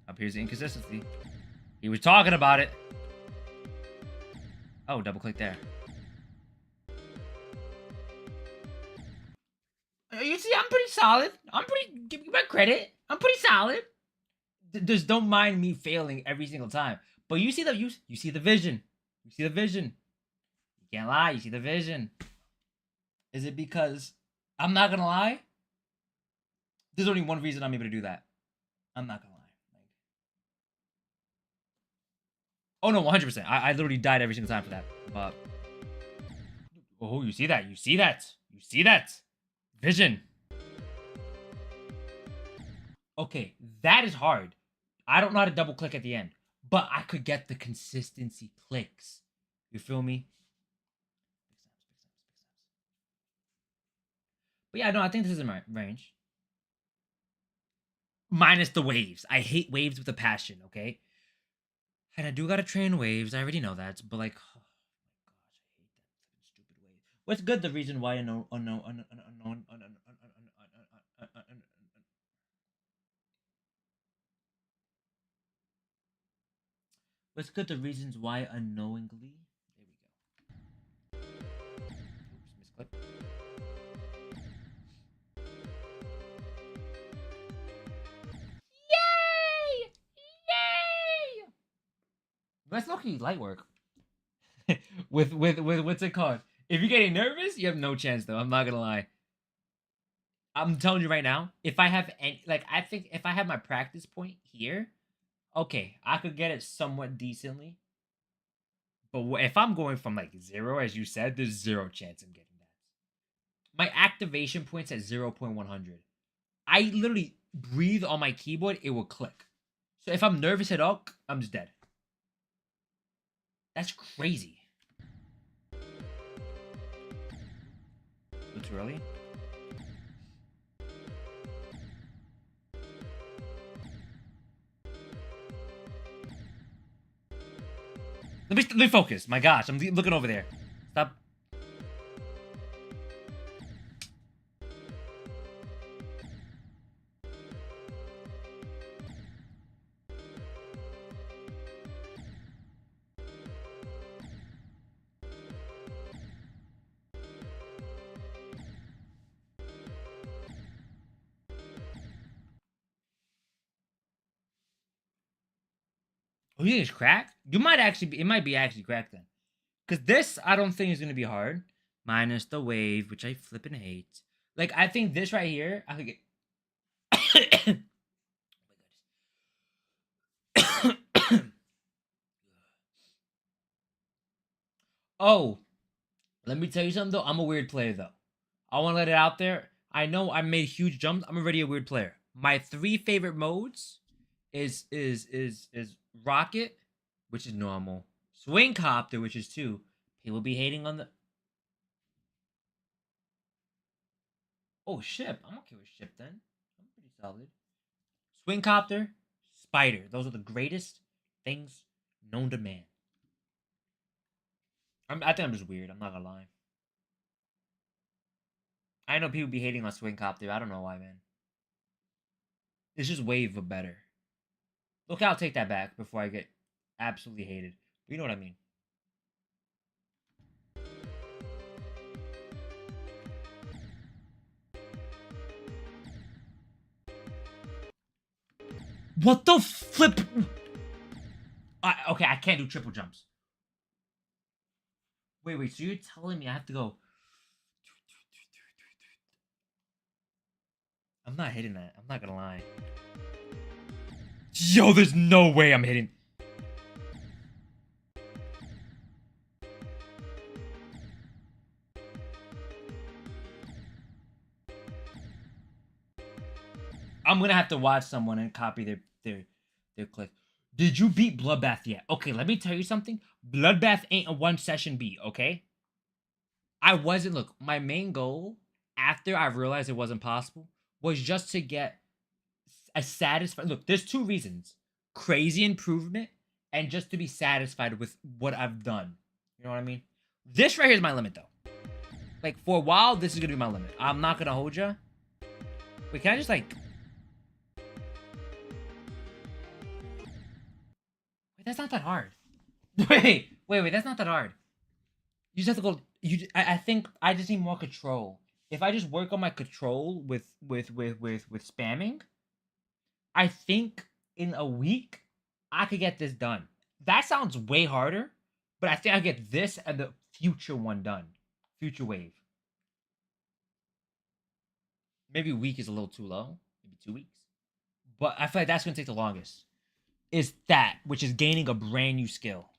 Up here's the inconsistency. He was talking about it. Oh, double click there. You see, I'm pretty solid. Give me my credit. I'm pretty solid. Just don't mind me failing every single time. But you see you see the vision. You see the vision. You can't lie. You see the vision. Is it because I'm not gonna lie? There's only one reason I'm able to do that. I'm not gonna lie. Oh no, 100%. I literally died every single time for that. But oh, you see that? You see that? You see that? Vision. Okay, that is hard. I don't know how to double click at the end, but I could get the consistency clicks. You feel me? But yeah, no, I think this is in my range. Minus the waves. I hate waves with a passion, okay? And I do gotta train waves. I already know that, but like, oh my gosh, I hate that stupid wave. What's good? The reason why What's good? The reasons why unknowingly. There we go. Oops, misclick. Yay! Yay! That's lucky light work. with what's it called? If you're getting nervous, you have no chance though. I'm not gonna lie. I'm telling you right now, if I have any, like, I think if I have my practice point here, okay, I could get it somewhat decently. But if I'm going from like 0, as you said, there's 0 chance I'm getting that. My activation point's at 0.100. I literally breathe on my keyboard, it will click. So if I'm nervous at all, I'm just dead. That's crazy. Too early? Let me focus. My gosh, I'm looking over there. Stop. Oh, you think it's cracked? You might actually be. It might be actually cracked then. Because this, I don't think is going to be hard. Minus the wave, which I flippin' hate. Like, I think this right here, I could get... Oh, let me tell you something, though. I'm a weird player, though. I want to let it out there. I know I made huge jumps. I'm already a weird player. My 3 favorite modes is Rocket, which is normal. Swing Copter, which is 2. People be hating on the... Oh, ship. I'm okay with ship then. I'm pretty solid. Swing Copter, Spider. Those are the greatest things known to man. I think I'm just weird. I'm not gonna lie. I know people be hating on Swing Copter. I don't know why, man. It's just wave but better. Okay, I'll take that back before I get absolutely hated. You know what I mean. What the flip? Okay, I can't do triple jumps. Wait. So you're telling me I have to go? I'm not hitting that. I'm not gonna lie. Yo, there's no way I'm hitting. I'm gonna have to watch someone and copy their clip. Did you beat BloodBath yet? Okay, let me tell you something. BloodBath ain't a one session beat, okay? I wasn't, look, my main goal after I realized it wasn't possible was just to get a satisfied, look, there's two reasons. Crazy improvement and just to be satisfied with what I've done. You know what I mean? This right here is my limit though. Like for a while, this is gonna be my limit. I'm not gonna hold ya. Wait, can I just like... Wait, that's not that hard. Wait, that's not that hard. You just have to go. I think I just need more control. If I just work on my control with spamming, I think in a week I could get this done. That sounds way harder, but I think I get this and the future one done. Future wave. Maybe a week is a little too low. Maybe 2 weeks. But I feel like that's gonna take the longest. Is that, which is gaining a brand new skill.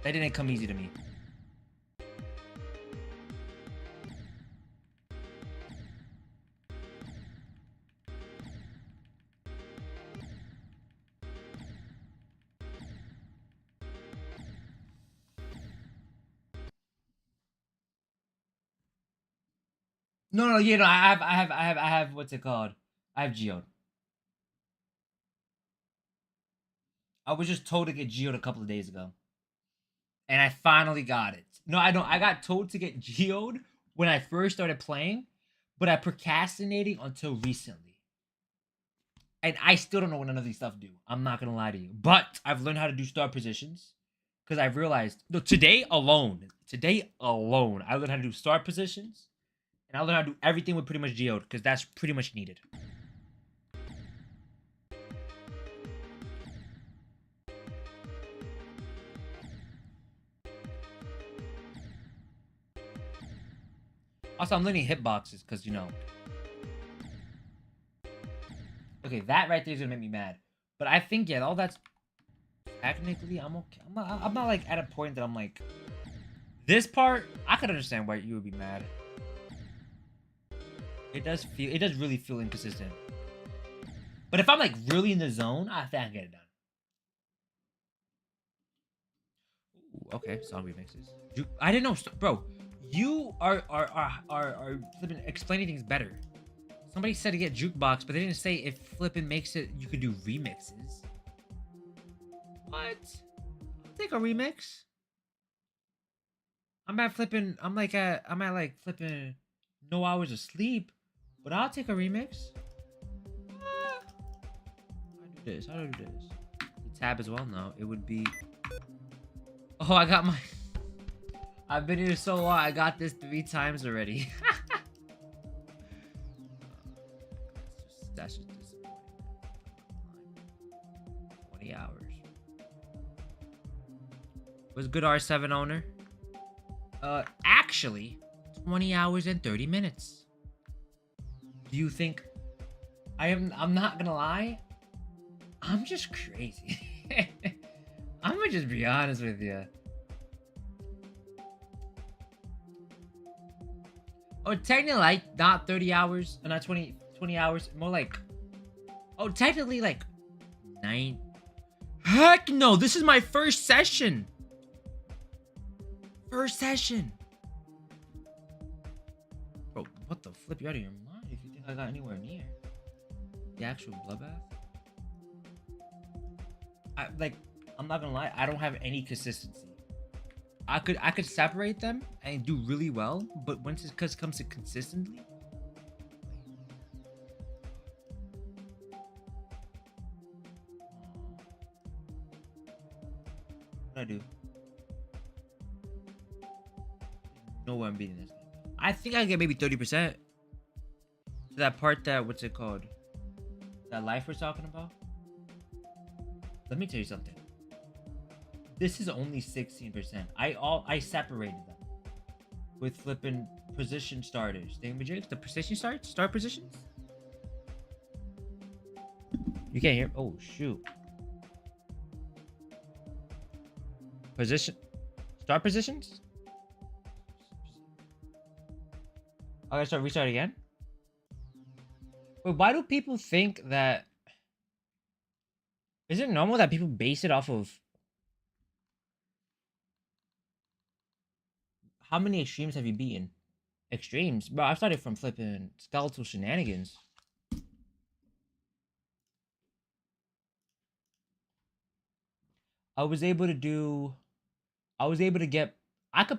That didn't come easy to me. No, you know, I have, what's it called? I have Geode. I was just told to get Geode a couple of days ago. And I finally got it. No, I don't. I got told to get Geode when I first started playing, but I procrastinated until recently. And I still don't know what none of these stuff do. I'm not gonna lie to you. But I've learned how to do start positions. Because I've realized, no, today alone, I learned how to do start positions. And I learned how to do everything with pretty much Geode, because that's pretty much needed. Also, I'm learning hitboxes, because, you know. Okay, that right there is going to make me mad. But I think, yeah, all that's... Technically, I'm okay. I'm not, like, at a point that I'm, like... This part, I could understand why you would be mad. It does really feel inconsistent. But if I'm, like, really in the zone, I think I can get it done. Ooh, okay, song remixes. I didn't know... Bro, you are flipping explaining things better. Somebody said to get jukebox, but they didn't say if flipping makes it you could do remixes. What? I'll take a remix. I'm at flipping no hours of sleep, but I'll take a remix. How do I do this? The tab as well? No, it would be... Oh, I got my... I've been here so long, I got this 3 times already. That's just disappointing. 20 hours. Was good R7 owner? Actually, 20 hours and 30 minutes. Do you think... I'm not gonna lie. I'm just crazy. I'm gonna just be honest with you. Oh, technically, like, not 30 hours, not 20 hours, more like... Oh, technically, like, 9... Heck no, this is my first session! First session! Bro, what the flip? You're out of your mind if you think I got anywhere near. The actual BloodBath? I'm not gonna lie, I don't have any consistency. I could separate them and do really well, but once it comes to consistently, what I do? No way I'm beating this. I think I get maybe 30%. To that part that, what's it called? That life we're talking about? Let me tell you something. This is only 16%. I separated them with flipping position starters. Thingamajigs, the position start positions. You can't hear. Oh shoot. Position start positions. Okay, so restart again. Wait, why do people think that? Is it normal that people base it off of how many extremes have you beaten? Extremes, bro. I started from flipping skeletal shenanigans. I was able to do. I was able to get. I could.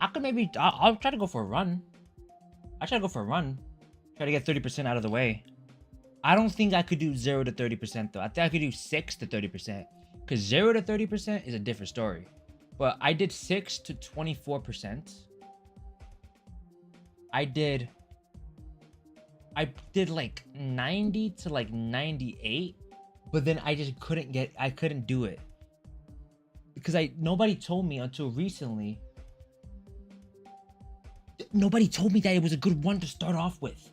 I could maybe. I'll try to go for a run. I try to go for a run. Try to get 30% out of the way. I don't think I could do 0 to 30% though. I think I could do 6 to 30%. Because 0 to 30% is a different story. But I did 6 to 24%. I did like 90 to like 98. But then I just couldn't do it. Because nobody told me until recently. Nobody told me that it was a good one to start off with.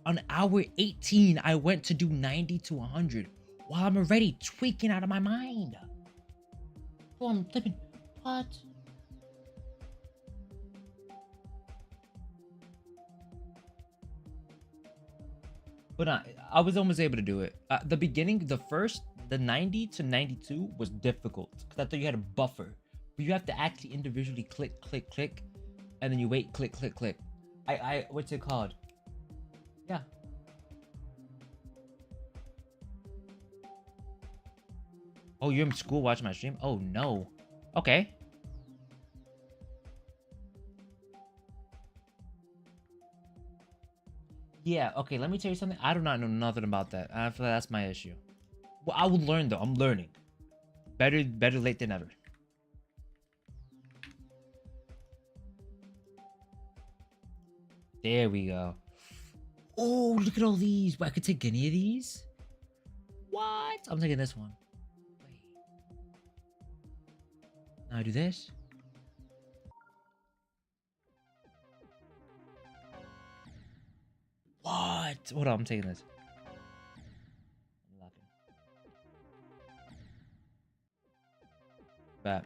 On hour 18, I went to do 90 to 100 while I'm already tweaking out of my mind. Oh, I'm flipping. What? But I was almost able to do it. The beginning, the 90 to 92 was difficult because I thought you had a buffer. But you have to actually individually click, click, click. And then you wait, click, click, click. What's it called? Yeah. Oh, you're in school watching my stream? Oh, no. Okay. Yeah, okay, let me tell you something. I do not know nothing about that. I feel like that's my issue. Well, I will learn, though. I'm learning. Better late than never. There we go. Oh, look at all these. Wait, I could take any of these? What? I'm taking this one. Wait. Now I do this. What? Hold on, I'm taking this. I'm locking. Bet.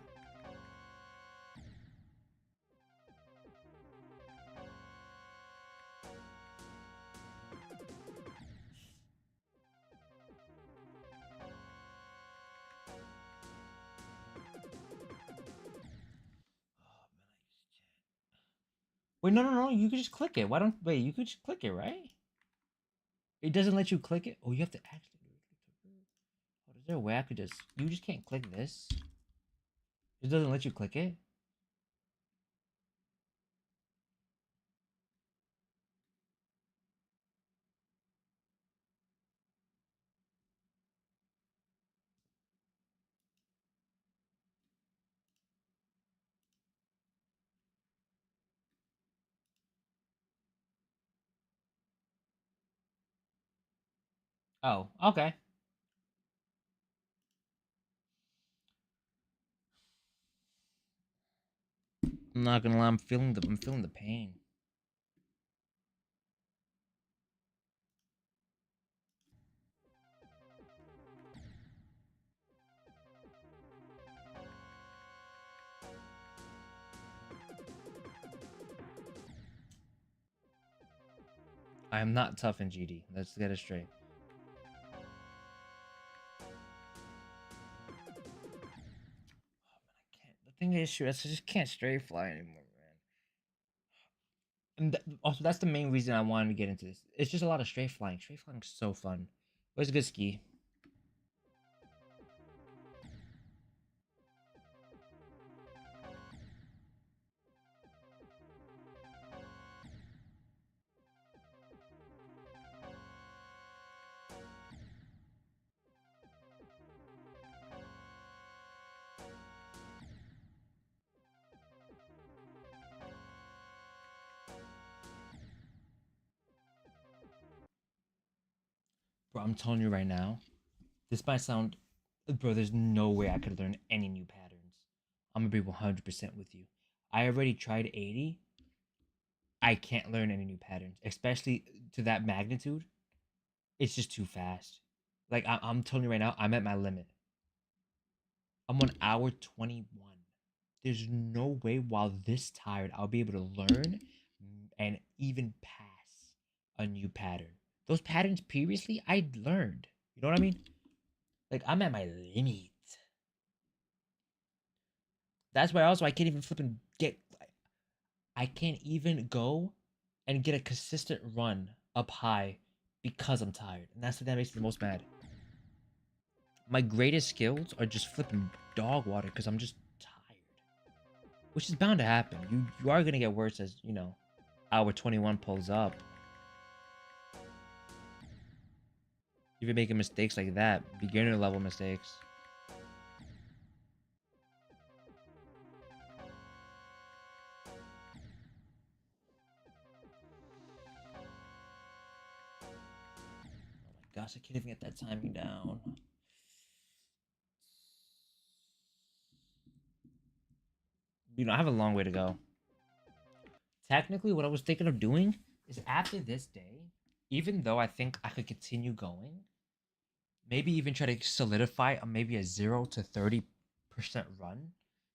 Wait, no. You can just click it. Why don't... Wait, you could just click it, right? It doesn't let you click it? Oh, you have to actually do it. Oh, is there a way I could just... You just can't click this? It doesn't let you click it? Oh, okay. I'm not gonna lie, I'm feeling the pain. I am not tough in GD. Let's get it straight. The thing is, I just can't straight fly anymore, man. And also, that's the main reason I wanted to get into this. It's just a lot of straight flying. Straight flying is so fun. But it's a good ski. Bro, I'm telling you right now, this might sound Bro, there's no way I could learn any new patterns. I'm gonna be 100% with you. I already tried 80. I can't learn any new patterns, especially to that magnitude. It's just too fast. Like I'm telling you right now, I'm at my limit. I'm on hour 21. There's no way while this tired I'll be able to learn and even pass a new pattern. Those patterns previously I learned. You know what I mean? Like I'm at my limit. That's why also I can't even flip and get. I can't even go and get a consistent run up high because I'm tired, and that's the thing that makes me the most mad. My greatest skills are just flipping dog water because I'm just tired, which is bound to happen. You are gonna get worse as you know, hour 21 pulls up. If you're making mistakes like that, beginner level mistakes. Oh my gosh, I can't even get that timing down. You know, I have a long way to go. Technically, what I was thinking of doing is after this day, even though I think I could continue going, maybe even try to solidify maybe a 0 to 30% run.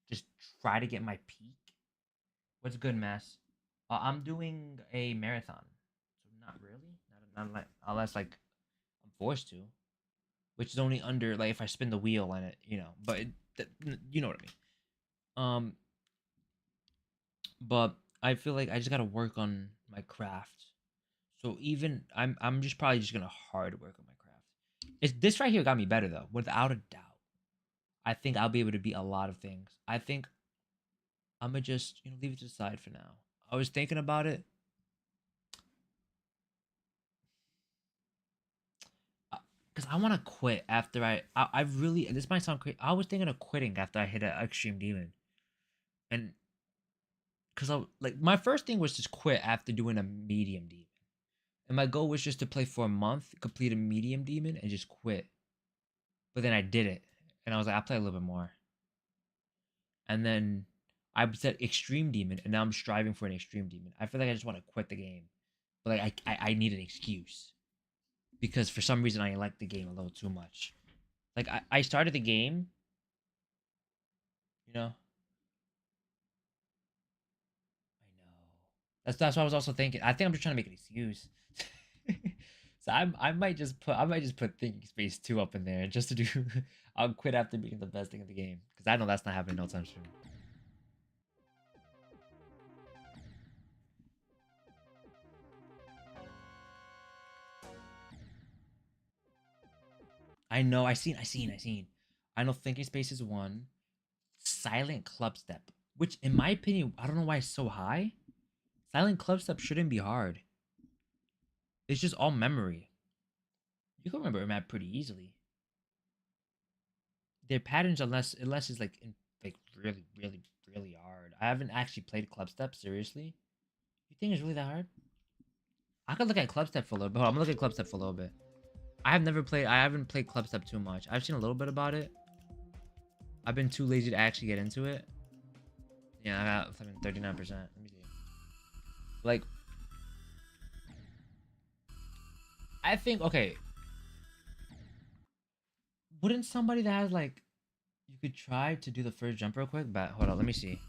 Just try to get my peak. What's good, Mass? I'm doing a marathon. So not really. Not like, unless like I'm forced to. Which is only under like if I spin the wheel on it, you know. But you know what I mean. But I feel like I just gotta work on my craft. So even I'm just probably just gonna hard work on my craft. It's this right here got me better though, without a doubt. I think I'll be able to beat a lot of things. I think I'm gonna just leave it to the side for now. I was thinking about it. Because I want to quit after I really, and this might sound crazy. I was thinking of quitting after I hit an extreme demon, and because I like my first thing was just quit after doing a medium demon, and my goal was just to play for a month, complete a medium demon, and just quit. But then I did it, and I was like, I'll play a little bit more, and then I said extreme demon, and now I'm striving for an extreme demon. I feel like I just want to quit the game, but like I need an excuse because for some reason I like the game a little too much. Like I started the game, you know. I know. That's what I was also thinking. I think I'm just trying to make an excuse. So I might just put thinking space 2 up in there just to do I'll quit after being the best thing in the game. Because I know that's not happening no time soon. I know, I seen. I know thinking space is 1. Silent club step. Which in my opinion, I don't know why it's so high. Silent club step shouldn't be hard. It's just all memory. You can remember a map pretty easily. Their patterns unless it's like like really hard. I haven't actually played club step seriously. You think it's really that hard? I could look at club step for a little bit. Hold on, I'm gonna look at club step for a little bit. I haven't played club step too much. I've seen a little bit about it. I've been too lazy to actually get into it. Yeah, I got 39%. Let me see. Like I think okay. Wouldn't somebody that has like you could try to do the first jump real quick? But hold on, let me see.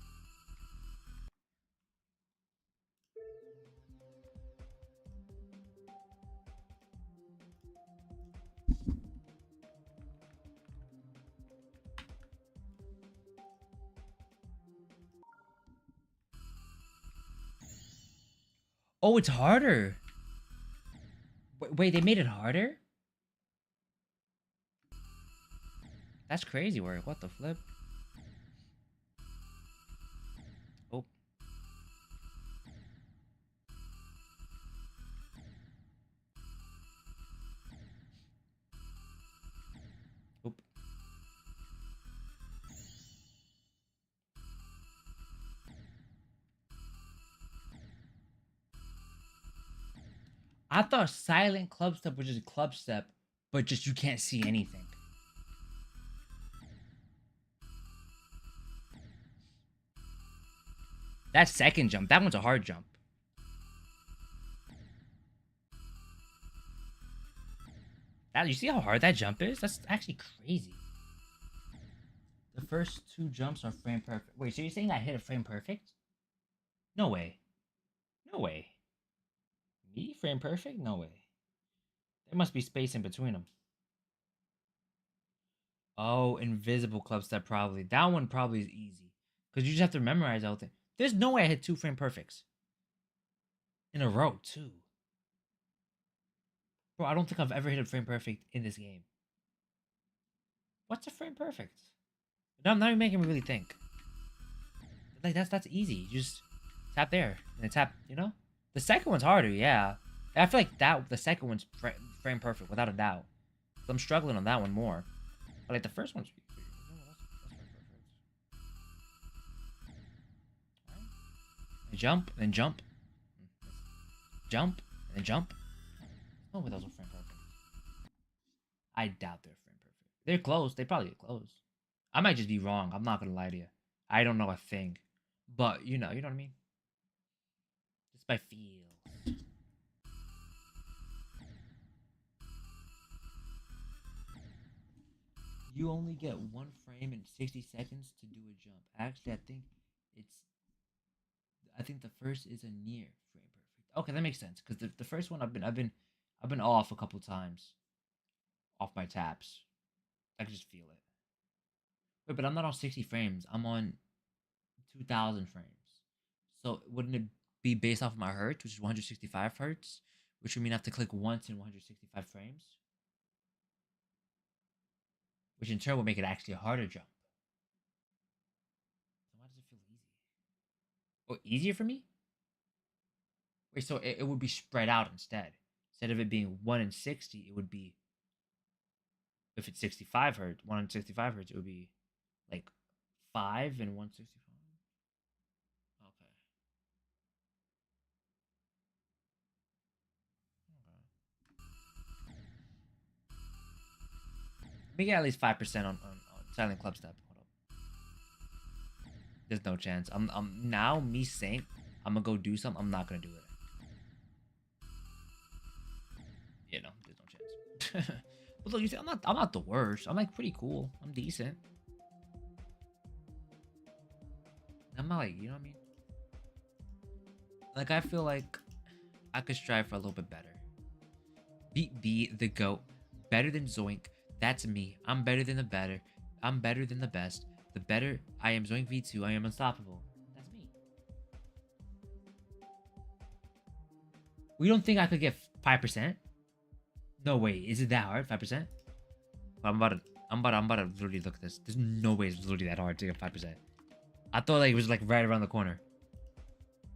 Oh, it's harder. Wait, they made it harder? That's crazy work. What the flip? Oh. Oop. I thought silent club step was just a club step, but just you can't see anything. That second jump, that one's a hard jump. You see how hard that jump is? That's actually crazy. The first 2 jumps are frame perfect. Wait, so you're saying I hit a frame perfect? No way. No way. Me frame perfect? No way. There must be space in between them. Oh, invisible club step probably. That one probably is easy. Because you just have to memorize the whole thing. There's no way I hit 2 frame perfects. In a row, too. Bro, I don't think I've ever hit a frame perfect in this game. What's a frame perfect? No, I'm not even making me really think. Like, that's easy. You just tap there. And then tap, you know? The second one's harder, yeah. I feel like the second one's frame perfect, without a doubt. So I'm struggling on that one more. But like the first one's pretty clear. And jump, and then jump. Jump, and then jump. No way those are frame perfect. I doubt they're frame perfect. They're close. They probably get close. I might just be wrong. I'm not gonna lie to you. I don't know a thing. But you know what I mean? Just by feel. You only get 1 frame in 60 seconds to do a jump. Actually, I think the first is a near frame perfect. Okay, that makes sense. Because the first one I've been off a couple times. Off my taps. I can just feel it. Wait, but I'm not on 60 frames. I'm on 2,000 frames. So wouldn't it be based off of my hertz, which is 165 hertz? Which would mean I have to click once in 165 frames. Which in turn would make it actually a harder jump. So why does it feel easy? Oh, easier for me? Wait, so it would be spread out instead. Instead of it being 1 in 60, it would be, if it's 65 hertz, 1 in 65 hertz, it would be like 5 and 165. Okay. Let me get at least 5% on silent club step. Hold up. There's no chance. I'm now me saying I'm gonna go do something. I'm not gonna do it. You know, there's no chance. But look, you see, I'm not the worst. I'm like pretty cool. I'm decent. I'm not like, you know what I mean? Like I feel like I could strive for a little bit better. Beat B, the GOAT. Better than Zoink. That's me. I'm better than the better. I'm better than the best. The better I am Zoink V2, I am unstoppable. That's me. We don't think I could get 5%? No way. Is it that hard? 5%? I'm about to literally look at this. There's no way it's literally that hard to get 5%. I thought like it was like right around the corner.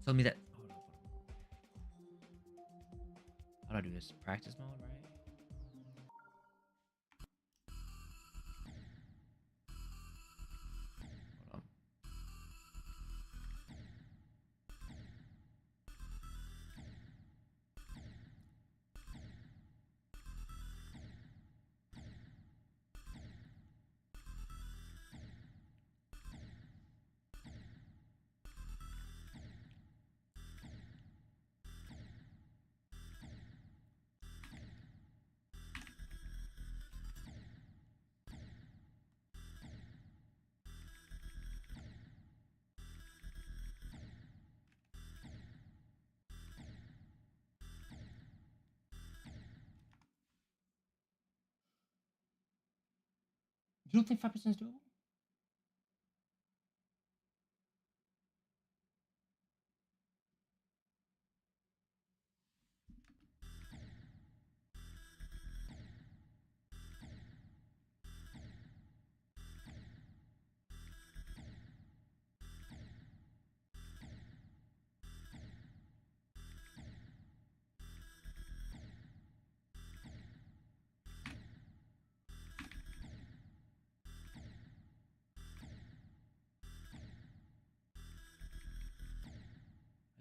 Tell me that. How do I do this? Practice mode, right? Hold on. You don't think 5% is doable?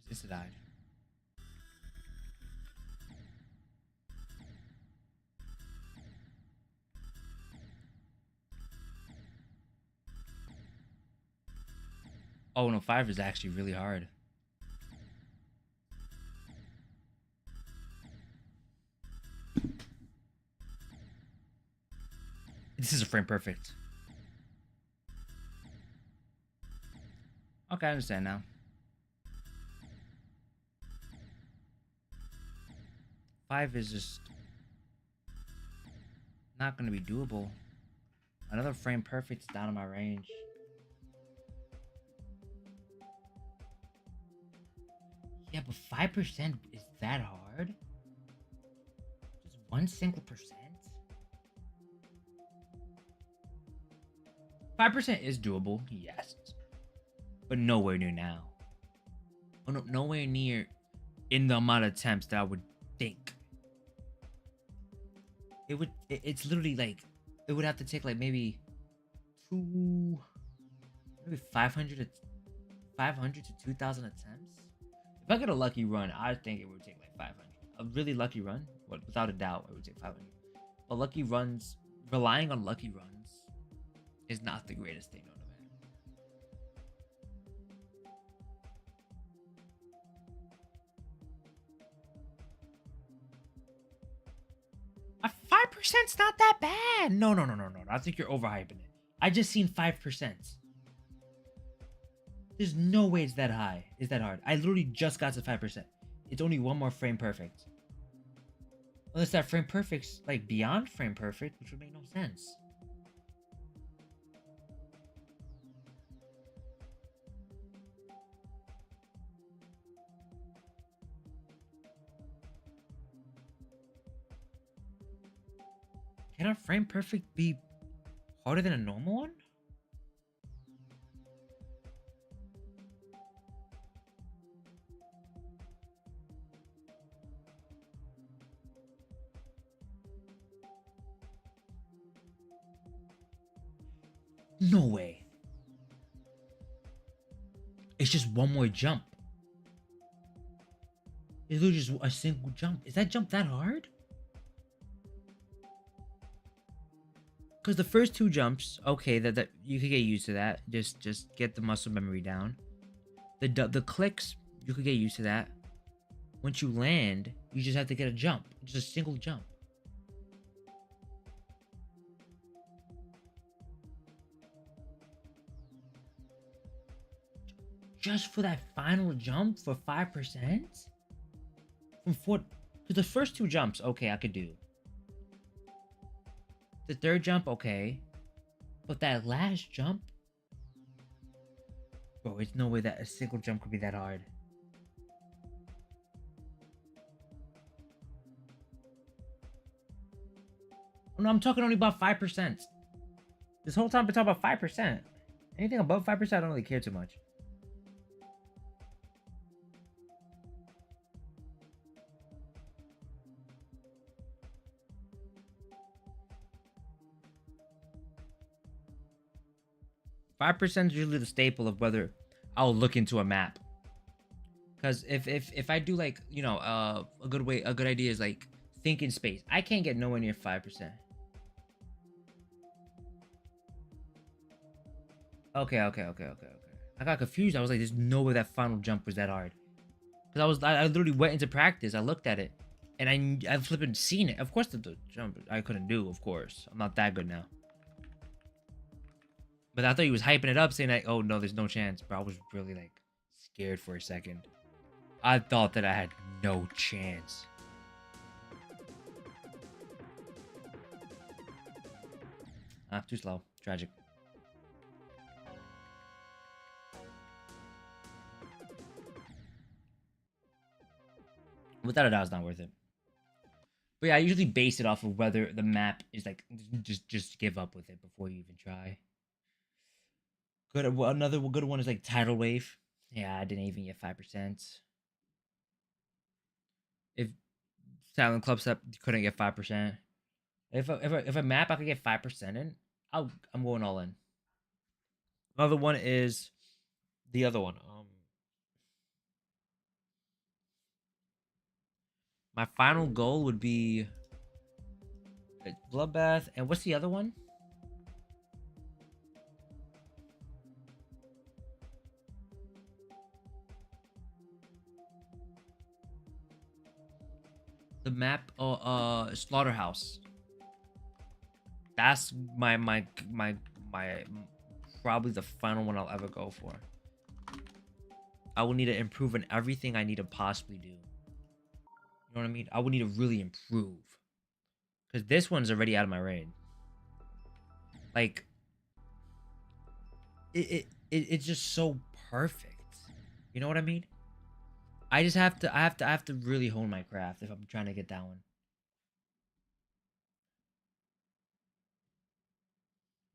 It's died. Oh no, 5 is actually really hard. This is a frame perfect. Okay, I understand now. 5 is just not gonna be doable. Another frame perfect is down in my range. Yeah, but 5% is that hard? Just one single percent? 5% is doable, yes. But nowhere near now. Oh, no, nowhere near in the amount of attempts that I would think. It's literally like, it would have to take like maybe 500 to 2,000 attempts. If I get a lucky run, I think it would take like 500. A really lucky run, without a doubt, it would take 500. But lucky runs, relying on lucky runs, is not the greatest thing known to man. A 5%'s not that bad. No. I think you're overhyping it. I just seen 5%. There's no way it's that high. It's that hard. I literally just got to 5%. It's only one more frame perfect. Unless that frame perfect's like beyond frame perfect, which would make no sense. Can a frame perfect be harder than a normal one? No way. It's just one more jump. It's literally just a single jump. Is that jump that hard? Because the first 2 jumps, okay, that you could get used to that. Just get the muscle memory down. The clicks, you could get used to that. Once you land, you just have to get a jump. Just a single jump. Just for that final jump for 5%? From 4, because the first 2 jumps, okay, I could do. The third jump, okay. But that last jump? Bro, there's no way that a single jump could be that hard. No, I'm talking only about 5%. This whole time I've been talking about 5%. Anything above 5%, I don't really care too much. Five percent is usually the staple of whether I'll look into a map. Because if I do like, you know, a good idea is like think in space. I can't get nowhere near 5%. Okay. I got confused. I was like, there's no way that final jump was that hard. Because I literally went into practice. I looked at it, and I flipping seen it. Of course, the jump I couldn't do. Of course, I'm not that good now. But I thought he was hyping it up, saying like, "Oh no, there's no chance." Bro, I was really like scared for a second. I thought that I had no chance. Ah, too slow. Tragic. Without a doubt, it's not worth it. But yeah, I usually base it off of whether the map is like just give up with it before you even try. Good. Another good one is like tidal wave. Yeah, I didn't even get 5%. If Silent Club Step couldn't get 5%. If a map I could get 5% in, I'm going all in. Another one is the other one. My final goal would be BloodBath, and what's the other one? The map, Slaughterhouse. That's my probably the final one I'll ever go for. I will need to improve on everything I need to possibly do. You know what I mean? I would need to really improve. Because this one's already out of my range. Like, it's just so perfect. You know what I mean? I just have to, I have to really hone my craft if I'm trying to get that one.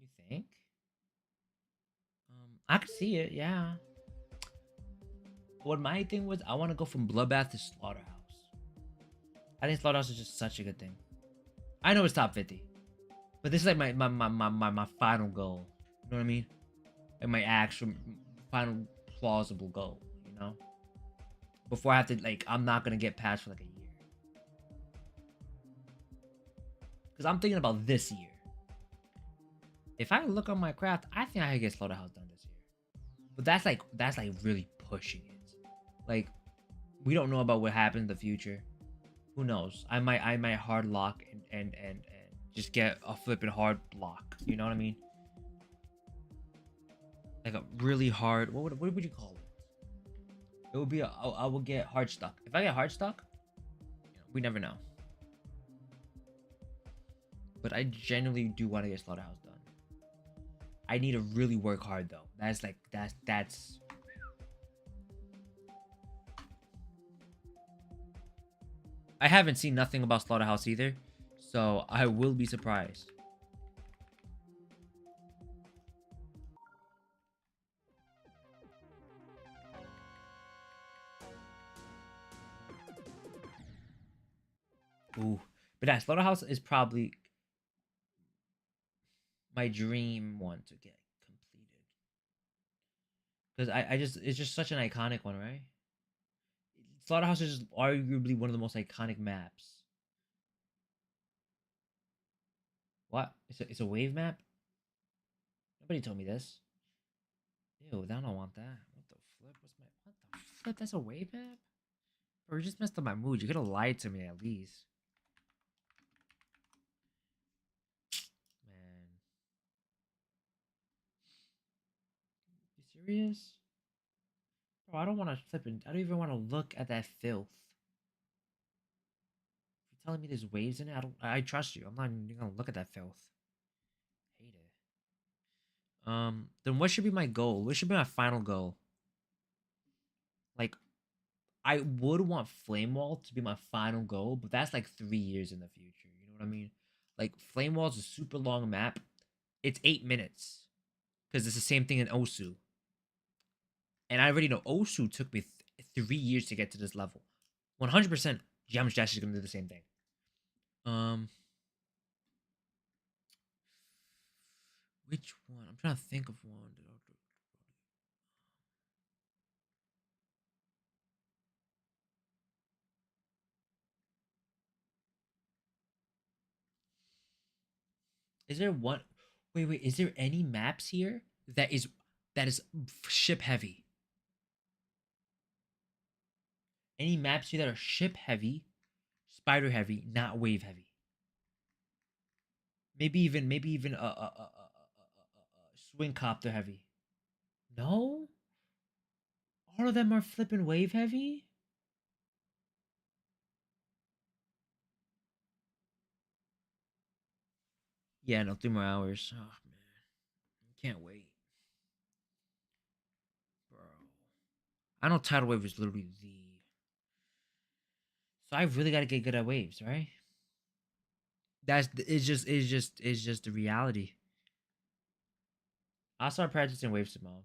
You think? I could see it, yeah. What my thing was, I want to go from Bloodbath to Slaughterhouse. I think Slaughterhouse is just such a good thing. I know it's top 50, but this is like my final goal. You know what I mean? Like my actual final plausible goal. You know? Before I have to, like, I'm not gonna get past for like a year. Because I'm thinking about this year. If I look on my craft, I think I could get Slaughterhouse done this year. But that's like really pushing it. Like, we don't know about what happens in the future. Who knows? I might hard lock and just get a flipping hard block. You know what I mean? Like a really hard. What would you call it? It would be I will get hard stuck. If I get hard stuck, we never know. But I genuinely do want to get Slaughterhouse done. I need to really work hard though. That's. I haven't seen nothing about Slaughterhouse either, so I will be surprised. Ooh, but that Slaughterhouse is probably my dream one to get completed. Because I just, it's just such an iconic one, right? Slaughterhouse is arguably one of the most iconic maps. What? It's a wave map? Nobody told me this. Ew, I don't want that. What the flip? What the flip? That's a wave map? Or you just messed up my mood. You could have lied to me at least. Man. You serious? Bro, I don't want to flip in. I don't even want to look at that filth. You're telling me there's waves in it? I trust you. I'm not even gonna look at that filth. Hate it. Then what should be my goal? What should be my final goal? Like, I would want Flame Wall to be my final goal, but that's like 3 years in the future. You know what I mean? Like, Flame Wall is a super long map. It's 8 minutes. Because it's the same thing in Osu. And I already know Osu took me 3 years to get to this level. 100% Geometry Dash is going to do the same thing. Which one? I'm trying to think of one. Is there one? Wait. Is there any maps here that is ship heavy? Any maps here that are ship heavy, spider heavy, not wave heavy? Maybe even swing copter heavy. No, all of them are flipping wave heavy. Yeah, no, 3 more hours. Oh man, can't wait, bro. I know tidal wave is literally the. So I really got to get good at waves, right? It's just the reality. I'll start practicing waves tomorrow.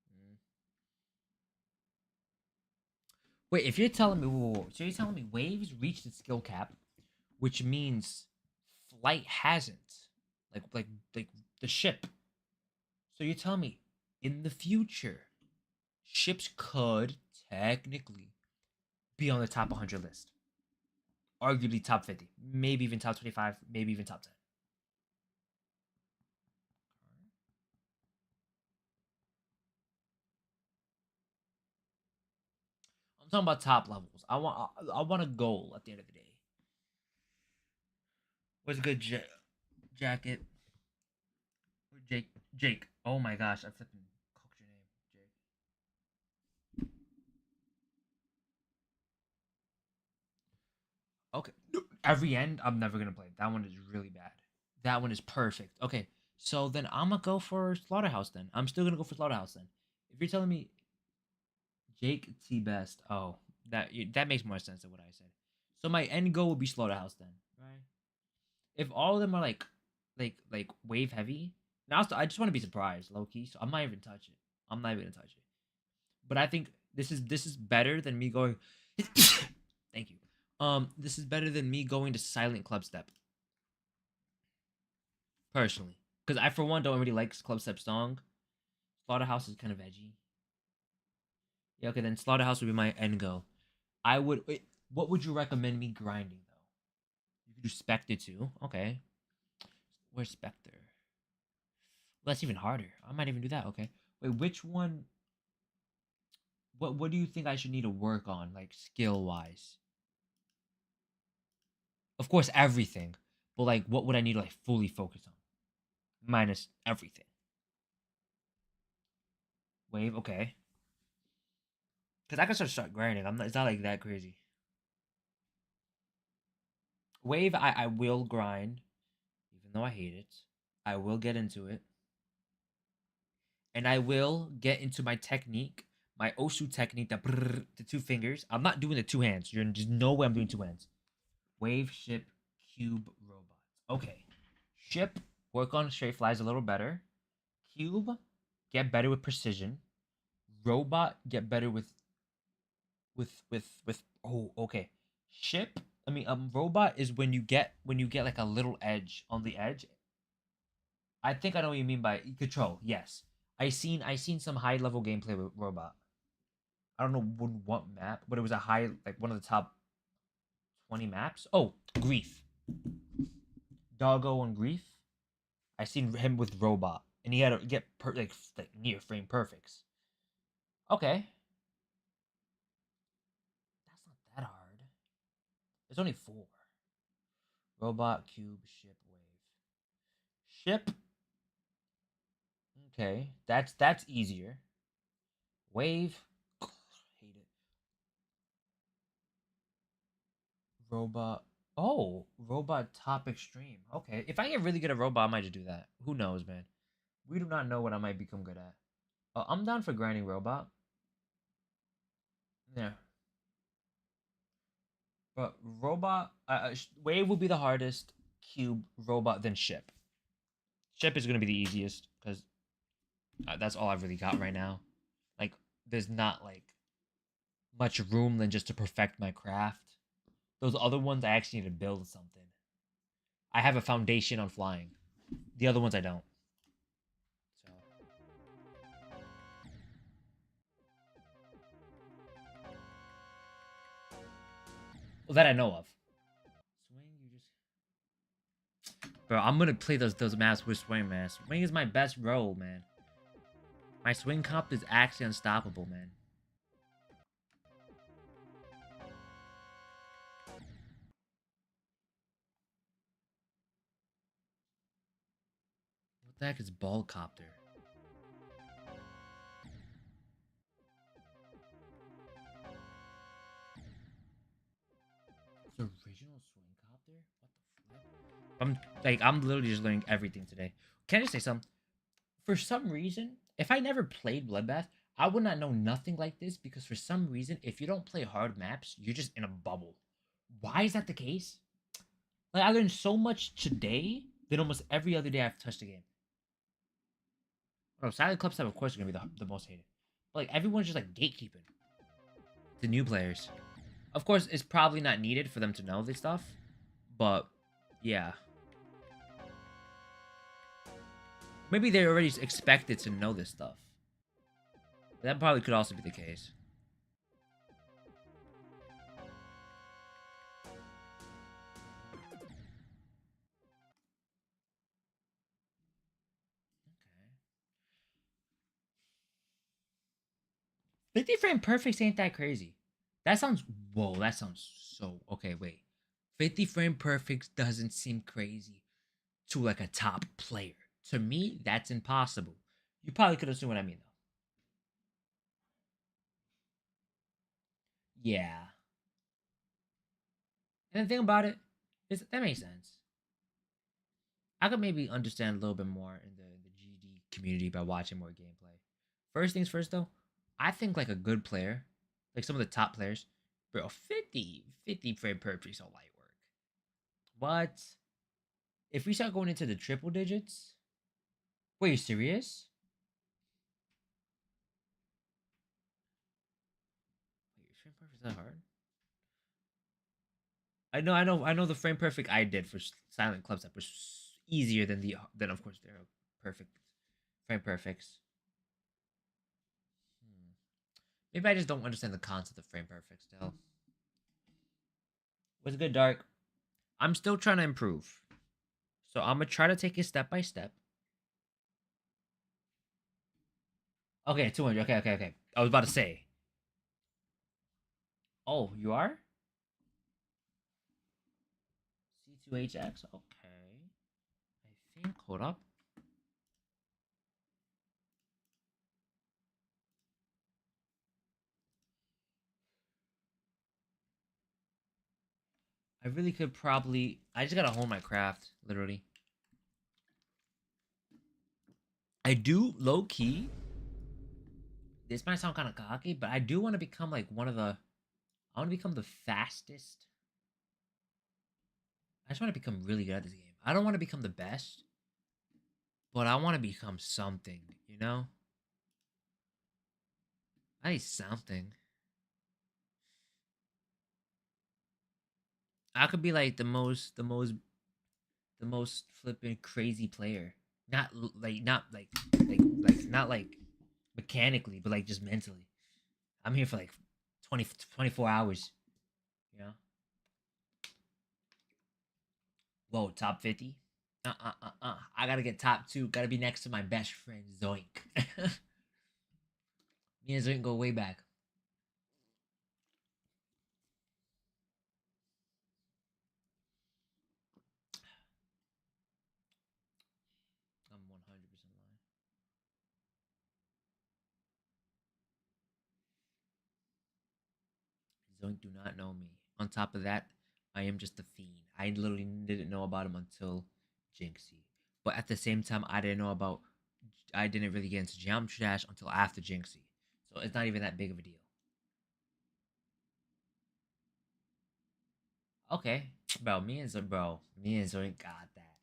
Mm. Wait, if you're telling me, so you're telling me waves reach the skill cap, which means flight hasn't, like the ship. So you're telling me in the future, ships could technically be on the top 100 list, arguably top 50, maybe even top 25, maybe even top 10. I'm talking about top levels. I want a goal at the end of the day. What's a good jacket? Jake. Jake. Oh my gosh, I flipping cooked your name, Jake. Okay. Every end, I'm never gonna play. That one is really bad. That one is perfect. Okay, so then I'm gonna go for Slaughterhouse. Then I'm still gonna go for Slaughterhouse. Then, if you're telling me Jake T Best, oh, that makes more sense than what I said. So my end goal would be Slaughterhouse then, right? If all of them are like wave heavy, now I just want to be surprised, low key. So I'm not even touch it. I'm not even gonna touch it. But I think this is better than me going. Thank you. This is better than me going to Silent Club Step personally, because I for one don't really like Club Step song. Slaughterhouse is kind of edgy. Yeah, okay, then Slaughterhouse would be my end goal. I would. Wait, what would you recommend me grinding though? You could do Spectre too. Okay, where's Spectre? Well, that's even harder. I might even do that. Okay, wait, which one? What do you think I should need to work on, like skill wise? Of course, everything, but like, what would I need to like fully focus on? Minus everything. Wave, okay. Because I can start grinding. I'm not. It's not like that crazy. Wave, I will grind, even though I hate it. I will get into it, and I will get into my technique, my Osu technique, the two fingers. I'm not doing the two hands. There's no way I'm doing two hands. Wave, ship, cube, robots. Okay, ship, work on straight flies a little better. Cube, get better with precision. Robot, get better with oh, okay. Ship, robot is when you get like a little edge on the edge. I think I know what you mean by control. Yes, I seen some high level gameplay with robot. I don't know what map, but it was a high, like one of the top 20 maps. Oh, grief, doggo on grief. I seen him with robot, and he had to get like near frame perfects. Okay, that's not that hard. It's only four. Robot, cube, ship, wave. Ship. Okay, that's easier. Wave. Hate it. Robot. Oh, robot top extreme. Okay, if I get really good at robot, I might just do that. Who knows, man? We do not know what I might become good at. I'm down for grinding robot. Yeah, but robot. Wave will be the hardest. Cube, robot, then ship. Ship is gonna be the easiest because that's all I've really got right now. Like, there's not like much room than just to perfect my craft. Those other ones, I actually need to build something. I have a foundation on flying. The other ones, I don't. So, well, that I know of. Swing, you just, bro. I'm gonna play those maps with swing, man. Swing is my best role, man. My swing comp is actually unstoppable, man. What the heck is ball copter? It's original swing copter? What the flip? I'm literally just learning everything today. Can I just say something? For some reason, if I never played Bloodbath, I would not know nothing like this because for some reason, if you don't play hard maps, you're just in a bubble. Why is that the case? Like, I learned so much today than almost every other day I've touched the game. Oh, Silent Club Step, of course, is gonna be the most hated. But like, everyone's just like gatekeeping to new players. Of course, it's probably not needed for them to know this stuff, but yeah. Maybe they already expected to know this stuff. That probably could also be the case. Okay. 50 frame perfects ain't that crazy. That sounds whoa, that sounds so okay, wait. 50 frame perfect doesn't seem crazy to like a top player. To me, that's impossible. You probably could assume what I mean though. Yeah. And the thing about it is that makes sense. I could maybe understand a little bit more in the GD community by watching more gameplay. First things first though, I think like a good player, like some of the top players, bro, 50 frame perfect is all light work. What? If we start going into the triple digits, wait, you serious? Wait, frame perfect is that hard? I know. The frame perfect I did for Silent Club Step was easier than than of course their perfect frame perfects. Hmm. Maybe I just don't understand the concept of frame perfect still. What's good, Dark? I'm still trying to improve, so I'm gonna try to take it step by step. Okay, 200. Okay. I was about to say. Oh, you are C2HX. Okay, I think. Hold up. I really could probably. I just gotta hone my craft, literally. I do low key. This might sound kind of cocky, but I do want to become like one of the. I want to become the fastest. I just want to become really good at this game. I don't want to become the best, but I want to become something. You know, I need something. I could be like the most flipping crazy player. Not like mechanically, but like just mentally. I'm here for like 20, 24 hours. You know. Whoa, top 50? I gotta get top 2. Gotta be next to my best friend, Zoink. Me and Zoink go way back. I'm 100% lying. Zoink do not know me. On top of that, I am just a fiend. I literally didn't know about him until Jinxie. But at the same time, I didn't really get into Geometry Dash until after Jinxie. So it's not even that big of a deal. Okay, bro, me and Zoink got that.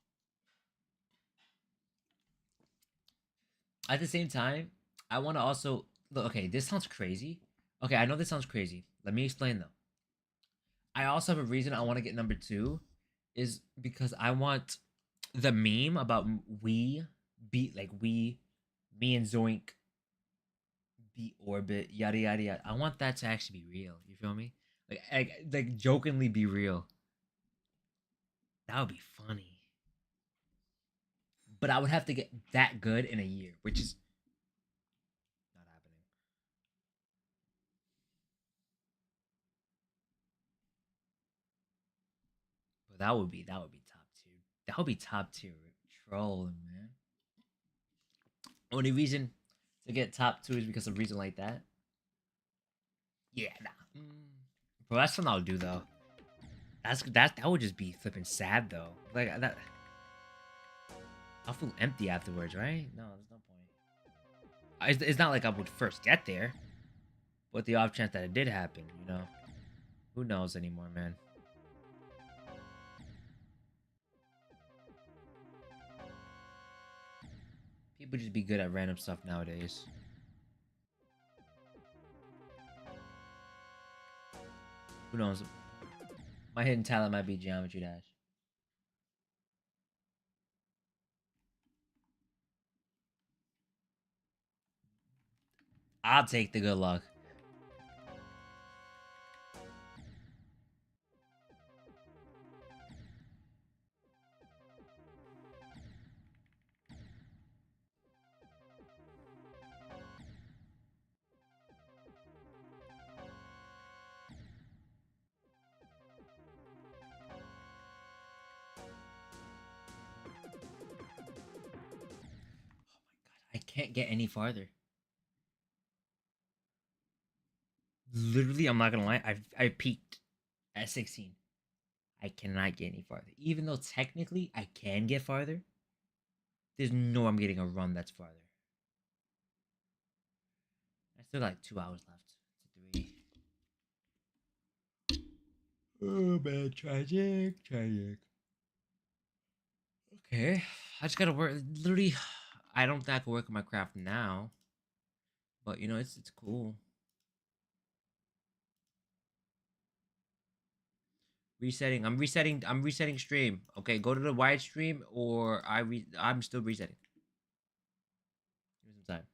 At the same time, I want to also look. Okay, this sounds crazy. Okay, I know this sounds crazy. Let me explain though. I also have a reason I want to get number 2, is because I want the meme about we beat like we, me and Zoink beat Orbit, yada yada yada. I want that to actually be real. You feel me? Like jokingly be real. That would be funny. But I would have to get that good in a year, which is not happening. But that would be top tier. That would be top tier trolling, man. Only reason to get top 2 is because of a reason like that. Yeah, nah. Bro, that's something I'll do though. That would just be flipping sad though. Like that, I'll feel empty afterwards, right? No, there's no point. It's not like I would first get there, but the off chance that it did happen, you know, who knows anymore, man. People just be good at random stuff nowadays. Who knows? My hidden talent might be Geometry Dash. I'll take the good luck. can't get any farther. Literally, I'm not gonna lie. I peaked at 16. I cannot get any farther. Even though technically I can get farther, there's no I'm getting a run that's farther. I still got like 2 hours left. 3. Oh man, tragic, tragic. Okay, I just gotta work. Literally, I don't think I can work on my craft now, but you know it's cool. Resetting. I'm resetting. I'm resetting stream. Okay, go to the wide stream, or I'm still resetting. Give me some time.